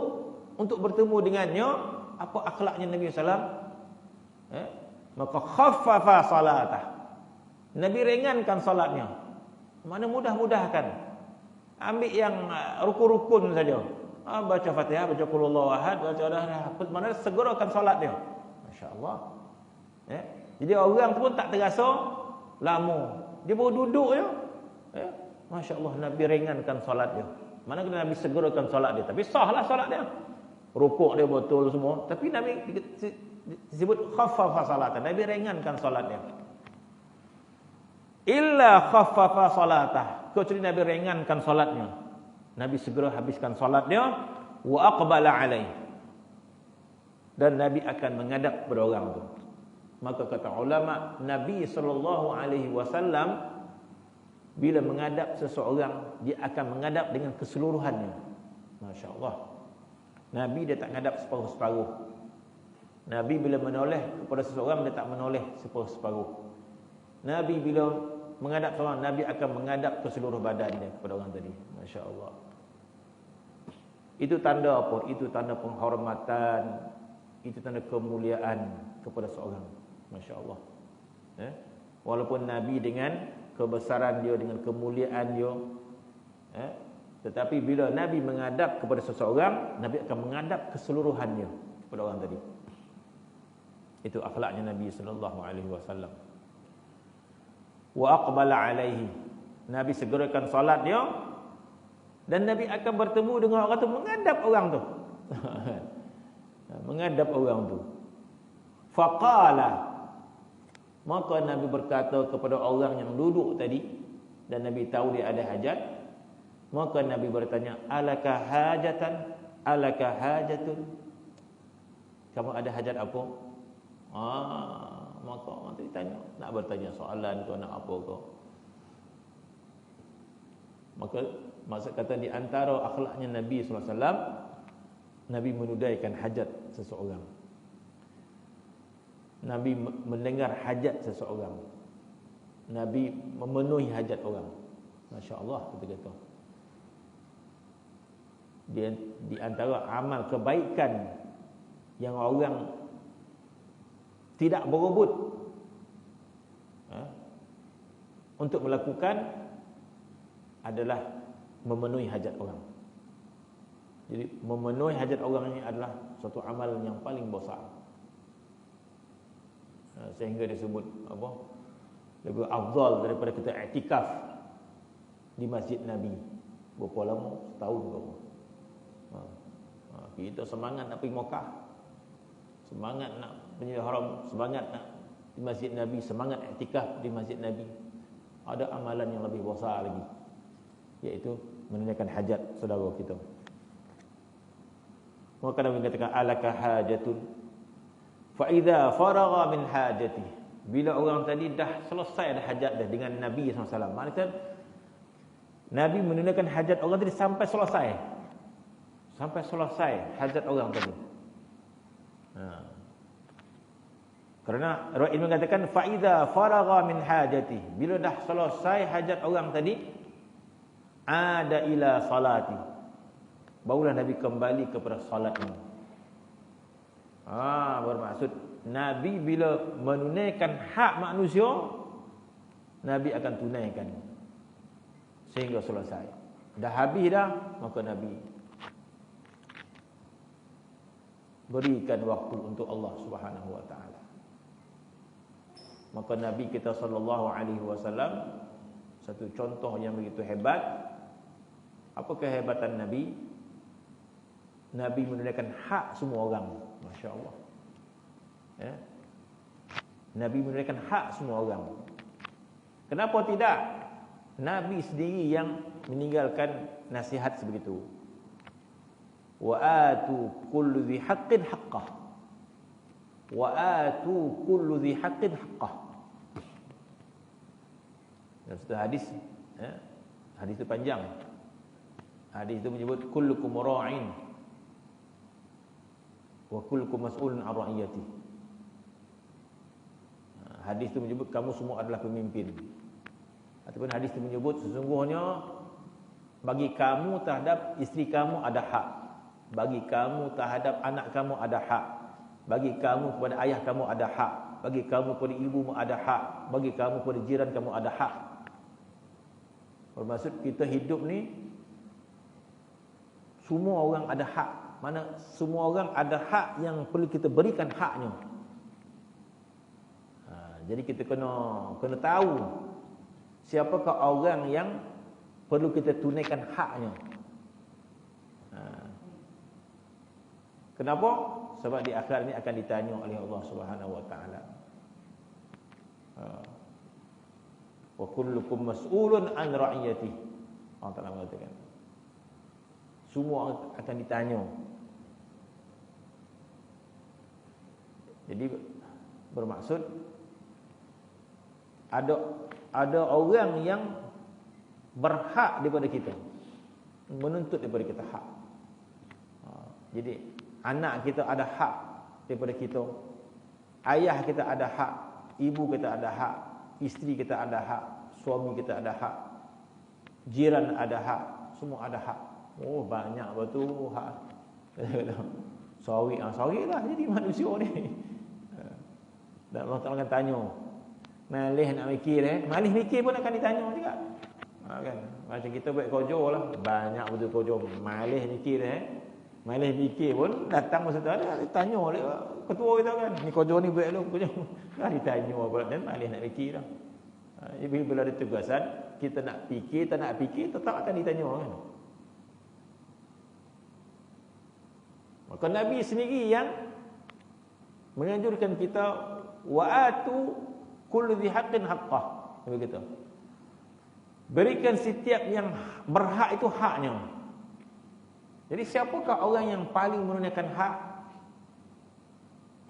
A: untuk bertemu dengannya. Apa akhlaknya Nabi sallallahu alaihi wasallam? Maka khaffafa salatah, Nabi ringankan salatnya. Mana mudah-mudahkan. Ambil yang rukun-rukun saja. Baca Fatihah, baca qul huwallahu ahad, baca dah. Mana segerakan salat dia. Masya-Allah. Jadi orang tu pun tak terasa lama. Dia baru duduk je. Masya-Allah, Nabi ringankan salat dia. Mana kena Nabi segerakan salat dia. Tapi sahlah salat dia. Rukuk dia betul semua. Tapi Nabi disebut khaffafa salatan, Nabi ringankan salatnya. Illa khaffafa salatah, kecuali Nabi ringankan salatnya. Nabi segera habiskan salatnya. Wa aqbala alaih, dan Nabi akan menghadap kepada orang tu. Maka kata ulama, Nabi SAW bila menghadap seseorang, dia akan menghadap dengan keseluruhannya. Masya Allah. Nabi dia tak menghadap separuh-separuh. Nabi bila menoleh kepada seseorang, dia tak menoleh separuh-separuh. Nabi bila menghadap seorang, Nabi akan menghadap ke seluruh badan dia kepada orang tadi. Masya Allah. Itu tanda apa? Itu tanda penghormatan, itu tanda kemuliaan kepada seorang. Masya Allah. Walaupun Nabi dengan kebesaran dia, dengan kemuliaan dia, tetapi bila Nabi menghadap kepada seseorang, Nabi akan menghadap keseluruhannya kepada orang tadi. Itu akhlaknya Nabi sallallahu alaihi wasallam. Wa aqbala alaihi. Nabi segerakan solat dia, dan Nabi akan bertemu dengan orang tu, menghadap orang tu. Menghadap orang tu. Faqala. Maka Nabi berkata kepada orang yang duduk tadi, dan Nabi tahu dia ada hajat. Maka Nabi bertanya, alaka hajatan? Alaka hajatun? Kamu ada hajat apa? Maka orang tu ditanya, nak bertanya soalan ke, nak apa ke? Maka maksud kata di antara akhlaknya Nabi SAW, Nabi menudaikan hajat seseorang. Nabi mendengar hajat seseorang. Nabi memenuhi hajat orang. Masya Allah, kita kata. Di antara amal kebaikan yang orang tidak berebut untuk melakukan adalah memenuhi hajat orang. Jadi memenuhi hajat orang ini adalah suatu amal yang paling besar. Sehingga disebut apa? Lebih afdal daripada kita i'tikaf di Masjid Nabi. Berapa lama? Setahun ke apa? Kita semangat nak pergi Mekah, semangat nak Masjidil Haram, semangat nak di Masjid Nabi, semangat i'tikaf di Masjid Nabi. Ada amalan yang lebih besar lagi, iaitu menunaikan hajat saudara kita. Maka Nabi katakan, alaka hajatun? Fa idza faragha min hajati. Bila orang tadi dah selesai dah hajat dah dengan Nabi SAW, maknanya Nabi menunaikan hajat orang tadi sampai selesai. Sampai selesai hajat orang tadi. Kerana Ra'i mengatakan fa idza faragha min hajati. Bila dah selesai hajat orang tadi, ada ila salati. Barulah Nabi kembali kepada salat ini. Bermaksud Nabi bila menunaikan hak manusia, Nabi akan tunaikan sehingga selesai. Dah habis dah, maka Nabi berikan waktu untuk Allah Subhanahu wa taala. Maka Nabi kita sallallahu alaihi wasallam satu contoh yang begitu hebat. Apa kehebatan Nabi? Nabi menunaikan hak semua orang. Masya Allah. Nabi menunaikan hak semua orang. Kenapa tidak? Nabi sendiri yang meninggalkan nasihat sebegitu. Wa atu kullu dhi haqqin haqqah. Wa atu kullu dhi haqqin haqqah. Dan satu hadis, hadis itu panjang. Hadis itu menyebut kullukum ra'in wa kullukum mas'ulun 'an ra'iyati. Hadis itu menyebut kamu semua adalah pemimpin. Ataupun hadis itu menyebut sesungguhnya bagi kamu terhadap isteri kamu ada hak, bagi kamu terhadap anak kamu ada hak, bagi kamu kepada ayah kamu ada hak, bagi kamu kepada ibumu ada hak, bagi kamu kepada jiran kamu ada hak. Bermaksud kita hidup ni semua orang ada hak. Mana semua orang ada hak yang perlu kita berikan haknya. Jadi kita kena tahu siapakah orang yang perlu kita tunaikan haknya. Kenapa? Sebab di akhirat ini akan ditanya oleh Allah Subhanahu wa taala. Wa kullukum mas'ulun an ra'iyatihi. Allah Taala mengatakan semua akan ditanya Jadi bermaksud ada orang yang berhak daripada kita, menuntut daripada kita hak. Jadi anak kita ada hak daripada kita, ayah kita ada hak, ibu kita ada hak, isteri kita ada hak, suami kita ada hak, jiran ada hak, semua ada hak. Oh, banyak betul hak. Sorry lah jadi manusia ni. Dan Allah Ta'ala akan tanya, malih nak mikir malih mikir pun akan ditanya juga. Kan? Macam kita buat kerja lah, banyak betul kerja, malih mikir malih fikir pun datang masa tu ada tanya oleh ketua kita kan, ni kerja ni buat lu kerja dah ditanya apa dan malih nak fikir dah. Jadi bila ada tugasan kita nak fikir tak nak fikir tetap akan ditanya kan. Maka Nabi sendiri yang menganjurkan kita wa'atu kullu dhi haqqin haqqah, begitu. Berikan setiap yang berhak itu haknya. Jadi siapakah orang yang paling menunaikan hak?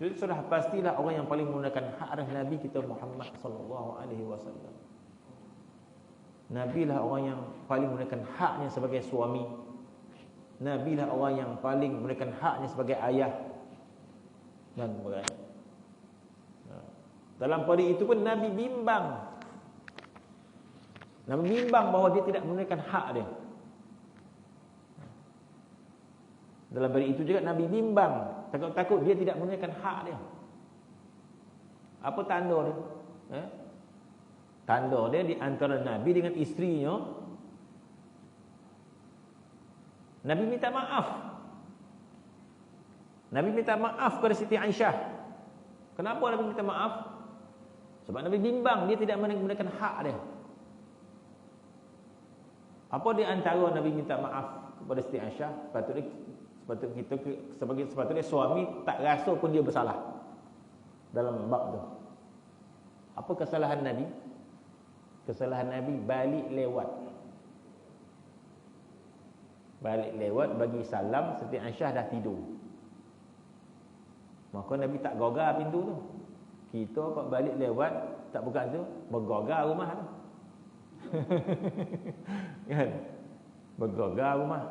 A: Jadi sudah pastilah orang yang paling menunaikan hak adalah Nabi kita Muhammad sallallahu alaihi wasallam. Nabi lah orang yang paling menunaikan haknya sebagai suami. Nabi lah orang yang paling menunaikan haknya sebagai ayah dan sebagainya. Dalam pada itu pun Nabi bimbang. Nabi bimbang bahawa dia tidak menunaikan hak dia. Dalam pada itu juga Nabi bimbang, takut-takut dia tidak menunaikan hak dia. Apa tanda dia? Tanda dia di antara Nabi dengan isterinya, Nabi minta maaf. Nabi minta maaf kepada Siti Aisyah. Kenapa Nabi minta maaf? Sebab Nabi bimbang dia tidak menunaikan hak dia. Apa di antara Nabi minta maaf kepada Siti Aisyah? Sepatutnya suami tak rasa pun dia bersalah dalam bab tu. Apa kesalahan Nabi? Kesalahan Nabi balik lewat. Balik lewat bagi salam, Siti Aisyah dah tidur. Maka Nabi tak gegar pintu tu. Kita kok balik lewat tak buka tu, bergegar rumah tu. Kan? Bergegar rumah.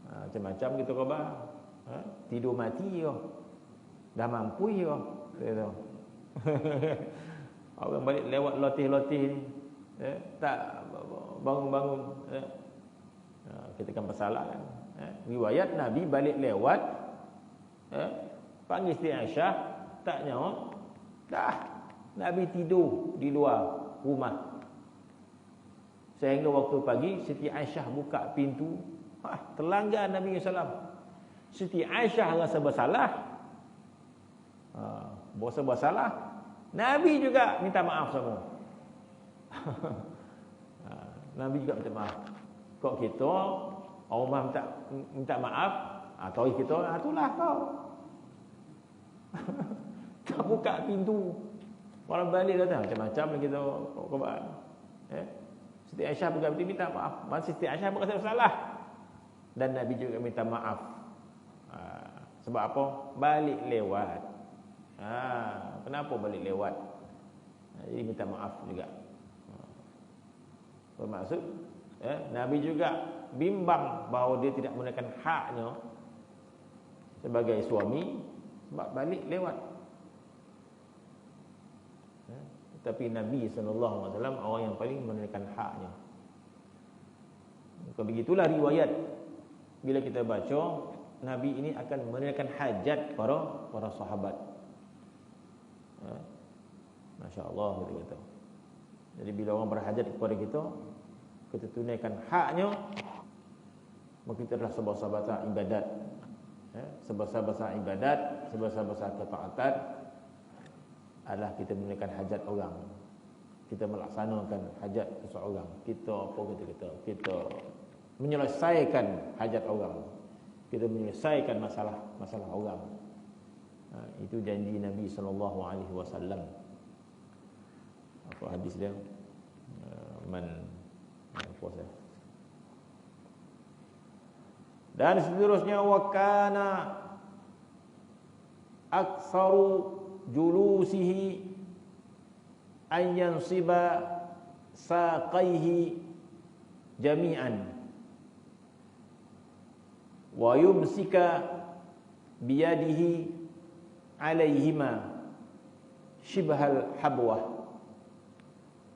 A: Macam-macam kita khabar. Tidur mati ke? Dah mampu ke? Gitu. Orang balik lewat lotih-lotih ni, tak bangun-bangun, kita kan bersalah kan. Riwayat Nabi balik lewat, panggil Siti Aisyah, tak nyawa, dah Nabi tidur di luar rumah. Sehingga waktu pagi Siti Aisyah buka pintu, terlanggar Nabi SAW. Siti Aisyah rasa bersalah, bersalah, Nabi juga minta maaf sama. Nabi juga minta maaf. Kok kita orang minta maaf, atau kita itulah kau. Tak buka pintu. Orang balik datang macam-macam kita khabar. Siti Aisyah buka pintu minta maaf. Siti Aisyah berasa bersalah. Dan Nabi juga minta maaf. Sebab apa? Balik lewat. Kenapa balik lewat? Jadi minta maaf juga. Bermaksud Nabi juga bimbang bahawa dia tidak menggunakan haknya sebagai suami sebab balik lewat. Tetapi Nabi SAW orang yang paling menunaikan haknya. Maka begitulah riwayat. Bila kita baca, Nabi ini akan menunaikan hajat para sahabat. Masya Allah, kita kata. Jadi bila orang berhajat kepada kita, kita tunaikan haknya, maka kita adalah sebesar-besar ibadat. Sebesar-besar ibadat, sebesar-besar ketaatan adalah kita menunaikan hajat orang. Kita melaksanakan hajat seseorang. Kita menyelesaikan hajat orang. Kita menyelesaikan masalah orang. Itu janji Nabi SAW. Apa hadis dia? Dan seterusnya, wa kana aktsaru julusihi an yansiba saqaihi jami'an wa yumsika biyadihi alaihima shibhal habwah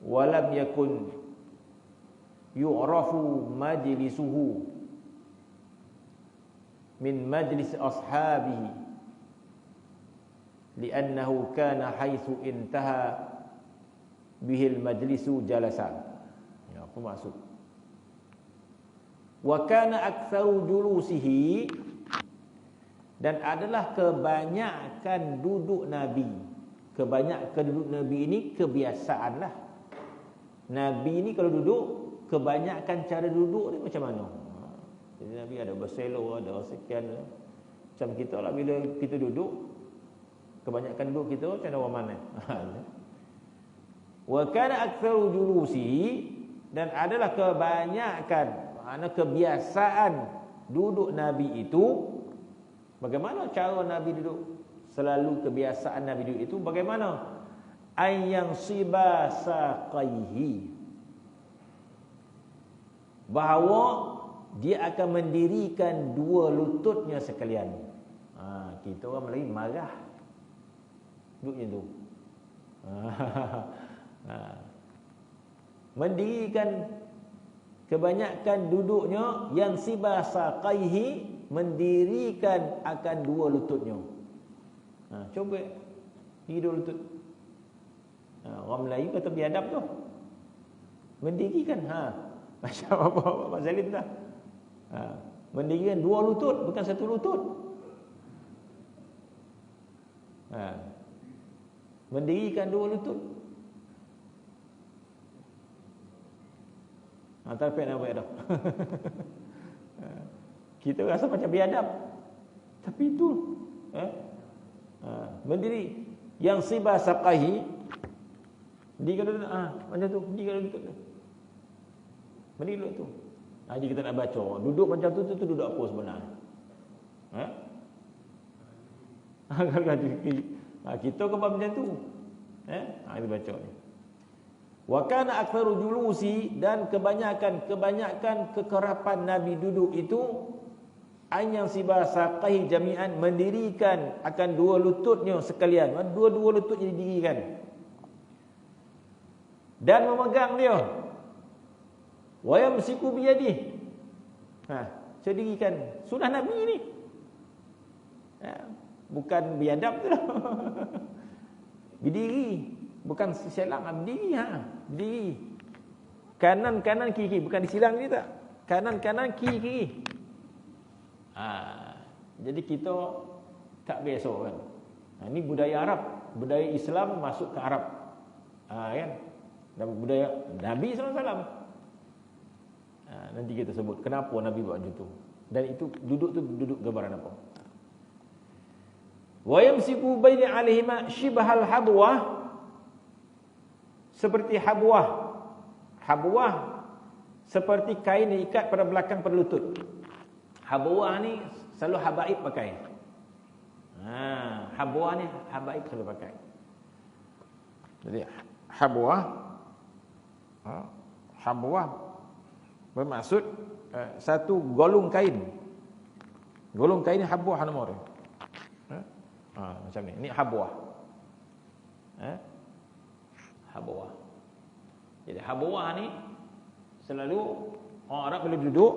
A: wa lam yakun yu'rafu majlisuhu min majlis ashabihi li'annahu kana haitsu intaha bihil majlisu jalasa. Ya, apa maksud? Wa kana aktsaru julusihi, dan adalah kebanyakan duduk Nabi. Kebanyakan duduk Nabi ini kebiasaanlah. Nabi ini kalau duduk, kebanyakan cara duduk ni macam mana? Jadi Nabi ada berselo, ada sekian. Macam kita lah bila kita duduk, kebanyakan duduk kita macam orang mana? Wa kana aktsaru julusi, dan adalah kebanyakan, makna kebiasaan duduk Nabi itu. Bagaimana cara Nabi duduk? Selalu kebiasaan Nabi duduk itu bagaimana? Ayyang siba saqaihi, bahawa dia akan mendirikan dua lututnya sekalian. Kita orang Melayu marah duduknya tu. Mendirikan, kebanyakan duduknya yang siba saqaihi, mendirikan akan dua lututnya. Cuba diri dua lutut. Orang Melayu kata biadab tu, mendirikan. Macam apa Pak Salim dah. Mendirikan dua lutut, bukan satu lutut. Mendirikan dua lutut. Tapi nak buat dah. Kita rasa macam biadab, tapi itu mendiri yang siba saqahi, mendirikan duduk macam tu, mendirikan duduk tu. Mendiri duduk tu. Jadi kita nak baca, duduk macam tu duduk apa sebenarnya? Kita ke macam tu. Kita baca ni. Wa kana aktsaru julusi, dan kebanyakan kekerapan Nabi duduk itu anyang siba saqaihi jami'an, mendirikan akan dua lututnya sekalian. Dua-dua lututnya didirikan dan memegang dia. Wa yamsiku biyadihi, dirikan. Sunnah Nabi ni. Bukan biadab tu lah. Berdiri, bukan silang, berdiri. Berdiri. Kanan kiri, bukan disilang ni tak. Kanan kiri. Jadi kita tak biasa kan. Ini budaya Arab, budaya Islam masuk ke Arab. Kan? Dan budaya Nabi SAW. Nanti kita sebut kenapa Nabi buat macam tu. Dan itu duduk gambaran apa? Wa yamsiku baina alaihima shibhal habwah, seperti habwah. Habwah seperti kain yang ikat pada belakang pada lutut. Habwah ni selalu habaib pakai. Habwah ni habaib selalu pakai. Jadi habwah bermaksud satu golong kain. Golong kain ni habwah nama dia. Macam ni. Ini habwah. Habwah. Jadi habwah ni selalu orang Arab bila duduk,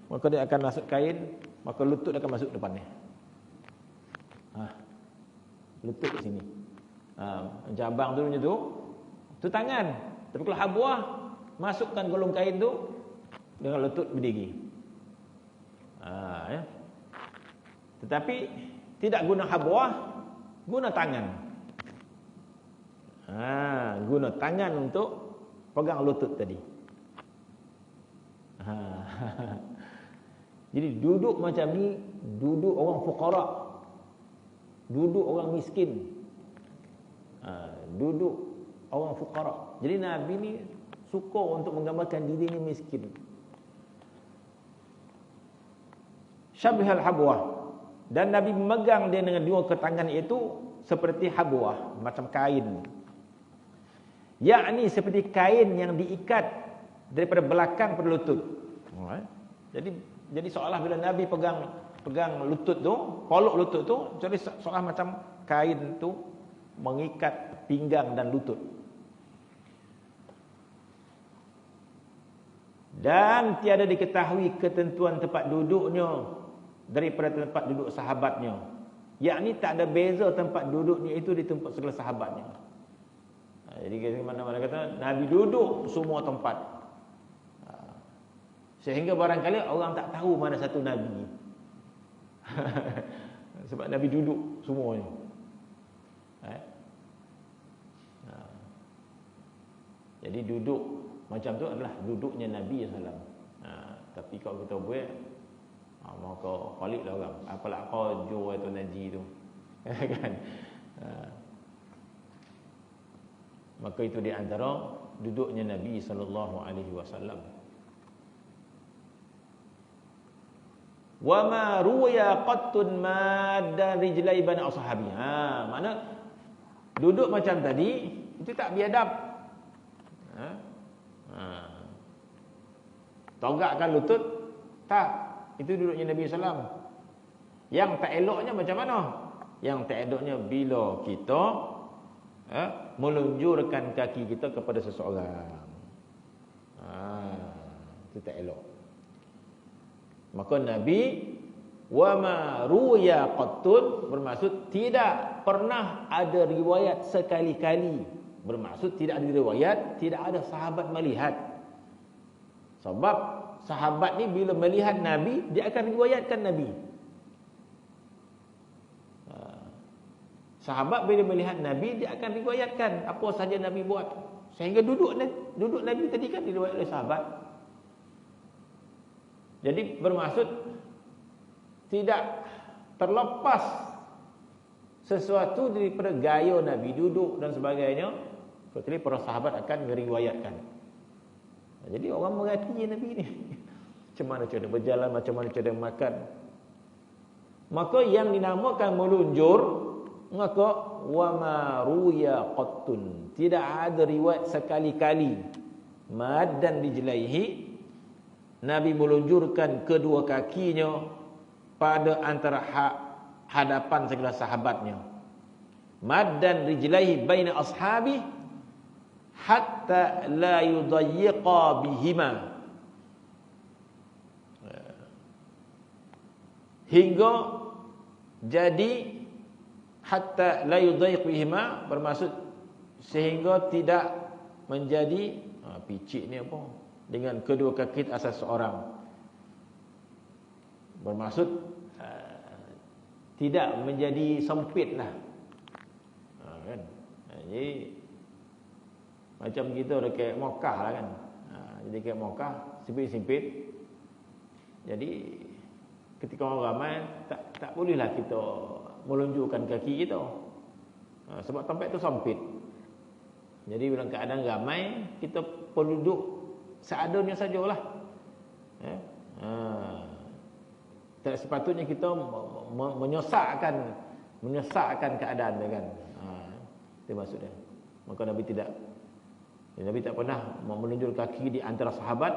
A: maka dia akan masuk kain, maka lutut akan masuk depan ni. Lutut di sini. Macam abang tu macam tu. Tu tangan. Tapi kalau habwah, masukkan golong kain tu dengan lutut berdiri. Ya. Tetapi tidak guna habwah, guna tangan. Guna tangan untuk pegang lutut tadi. Jadi duduk macam ni, duduk orang fuqara, duduk orang miskin, duduk orang fuqara. Jadi Nabi ni suka untuk menggambarkan dirinya miskin. Syabihal habwah, Dan Nabi memegang dia dengan dua tangan itu seperti habwah, macam kain. Yakni seperti kain yang diikat daripada belakang pada lutut. Jadi seolah bila Nabi pegang lutut tu, kolok lutut tu, jadi seolah macam kain tu mengikat pinggang dan lutut. Dan tiada diketahui ketentuan tempat duduknya daripada tempat duduk sahabatnya. Yakni tak ada beza tempat duduknya itu di tempat segala sahabatnya. Jadi mana-mana kata Nabi duduk semua tempat. Sehingga barangkali orang tak tahu mana satu Nabi. Sebab Nabi duduk semuanya. Jadi duduk macam tu adalah duduknya Nabi SAW. Tapi kalau kita buat, maka khaliklah orang. Apalah kau jual tu Naji tu. Kan? Maka itu di antara duduknya Nabi SAW. Wa ma ruya qattun madda rijlai bani ashabi. Mana duduk macam tadi itu tak biadab. Togakkan lutut tak, itu duduknya Nabi SAW. Yang tak eloknya macam mana? Yang tak eloknya bila kita melunjurkan kaki kita kepada seseorang. Itu tak elok. Maka Nabi wa ma ruya qattun bermaksud tidak pernah ada riwayat sekali-kali. Bermaksud tidak ada riwayat, tidak ada sahabat melihat. Sebab sahabat ni bila melihat Nabi, dia akan riwayatkan Nabi. Sahabat bila melihat Nabi, dia akan riwayatkan apa sahaja Nabi buat. Sehingga duduk Nabi tadi kan diriwayatkan oleh sahabat. Jadi bermaksud tidak terlepas sesuatu daripada gaya Nabi duduk dan sebagainya, kecuali para sahabat akan meriwayatkan. Jadi orang merhati Nabi ni. Macam mana cara berjalan, macam mana cara makan. Maka yang dinamakan melunjur, maka wa ma ruya qattun. Tidak ada riwayat sekali-kali mad dan dijlaihi Nabi melunjurkan kedua kakinya pada antara hadapan segala sahabatnya. Mad dan rijlaihi baina ashabi hatta la yudayyiqa bihima. Hingga jadi hatta la yudayyiq bihima bermaksud sehingga tidak menjadi picit ni apa dengan kedua kaki atas seorang. Bermaksud tidak menjadi sempit lah. Kan? Jadi macam kita dekat Mekah lah kan. Jadi dekat Mekah sempit-sempit. Jadi ketika orang ramai tak bolehlah kita melunjurkan kaki kita. Sebab tempat itu sempit. Jadi bila keadaan ramai, kita perlu duduk seadanya sajalah. Tak sepatutnya kita menyesakkan keadaan kan. Itu maksudnya. Maka Nabi tak pernah menunjuk kaki di antara sahabat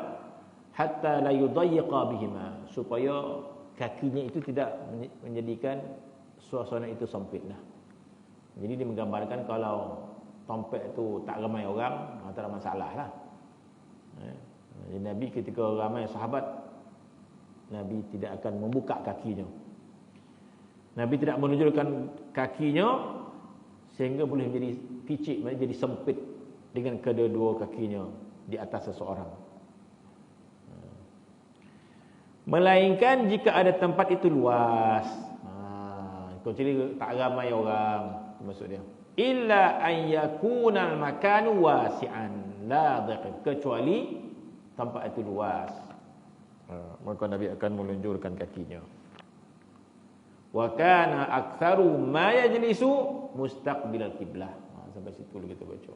A: hatta la yudayyiqa bihima, supaya kakinya itu tidak menjadikan suasana itu sempitlah. Jadi dia menggambarkan kalau tempat itu tak ramai orang, tak ada masalahlah. Jadi Nabi ketika ramai sahabat, Nabi tidak akan membuka kakinya. Nabi tidak menunjukkan kakinya sehingga boleh menjadi picit, menjadi sempit dengan kedua-dua kakinya di atas seseorang. Melainkan jika ada tempat itu luas. Kecuali tak ramai orang, maksud dia. Illa an yakunal makanu wasi'an la dhiq, kecuali tempat itu luas. Maka Nabi akan melunjurkan kakinya. Wa kana aktsaru ma yajlisu mustaqbilal qiblah. Sampai situ dulu kita baca.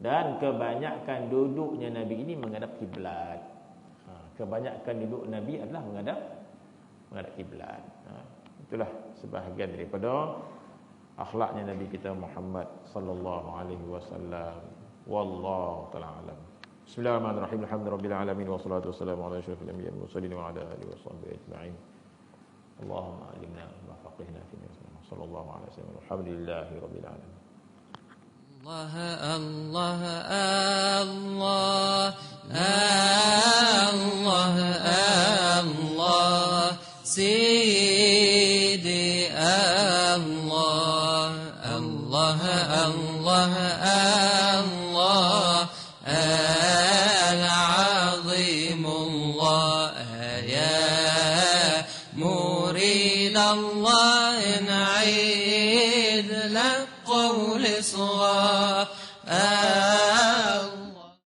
A: Dan kebanyakan duduknya Nabi ini menghadap kiblat. Kebanyakan duduk Nabi adalah menghadap kiblat. Itulah sebahagian daripada akhlaknya Nabi kita Muhammad sallallahu alaihi wasallam. Wallahu taala alam. Bismillahirrahmanirrahim. Alhamdulillahirabbil alamin wassalatu wassalamu ala asyrofil anbiya'i wal mursalin wa ala alihi washabbihi ajma'in. Allahumma alimna wa faqihna fi din. Sallallahu alaihi wasallam. Alhamdulillahirabbil alamin.
B: Allah Allah Allah Allah Allah Sayyidi Allah Allah Allah Allah Al-Azim Allah Ya Murid Allah Na'id لك قول صغار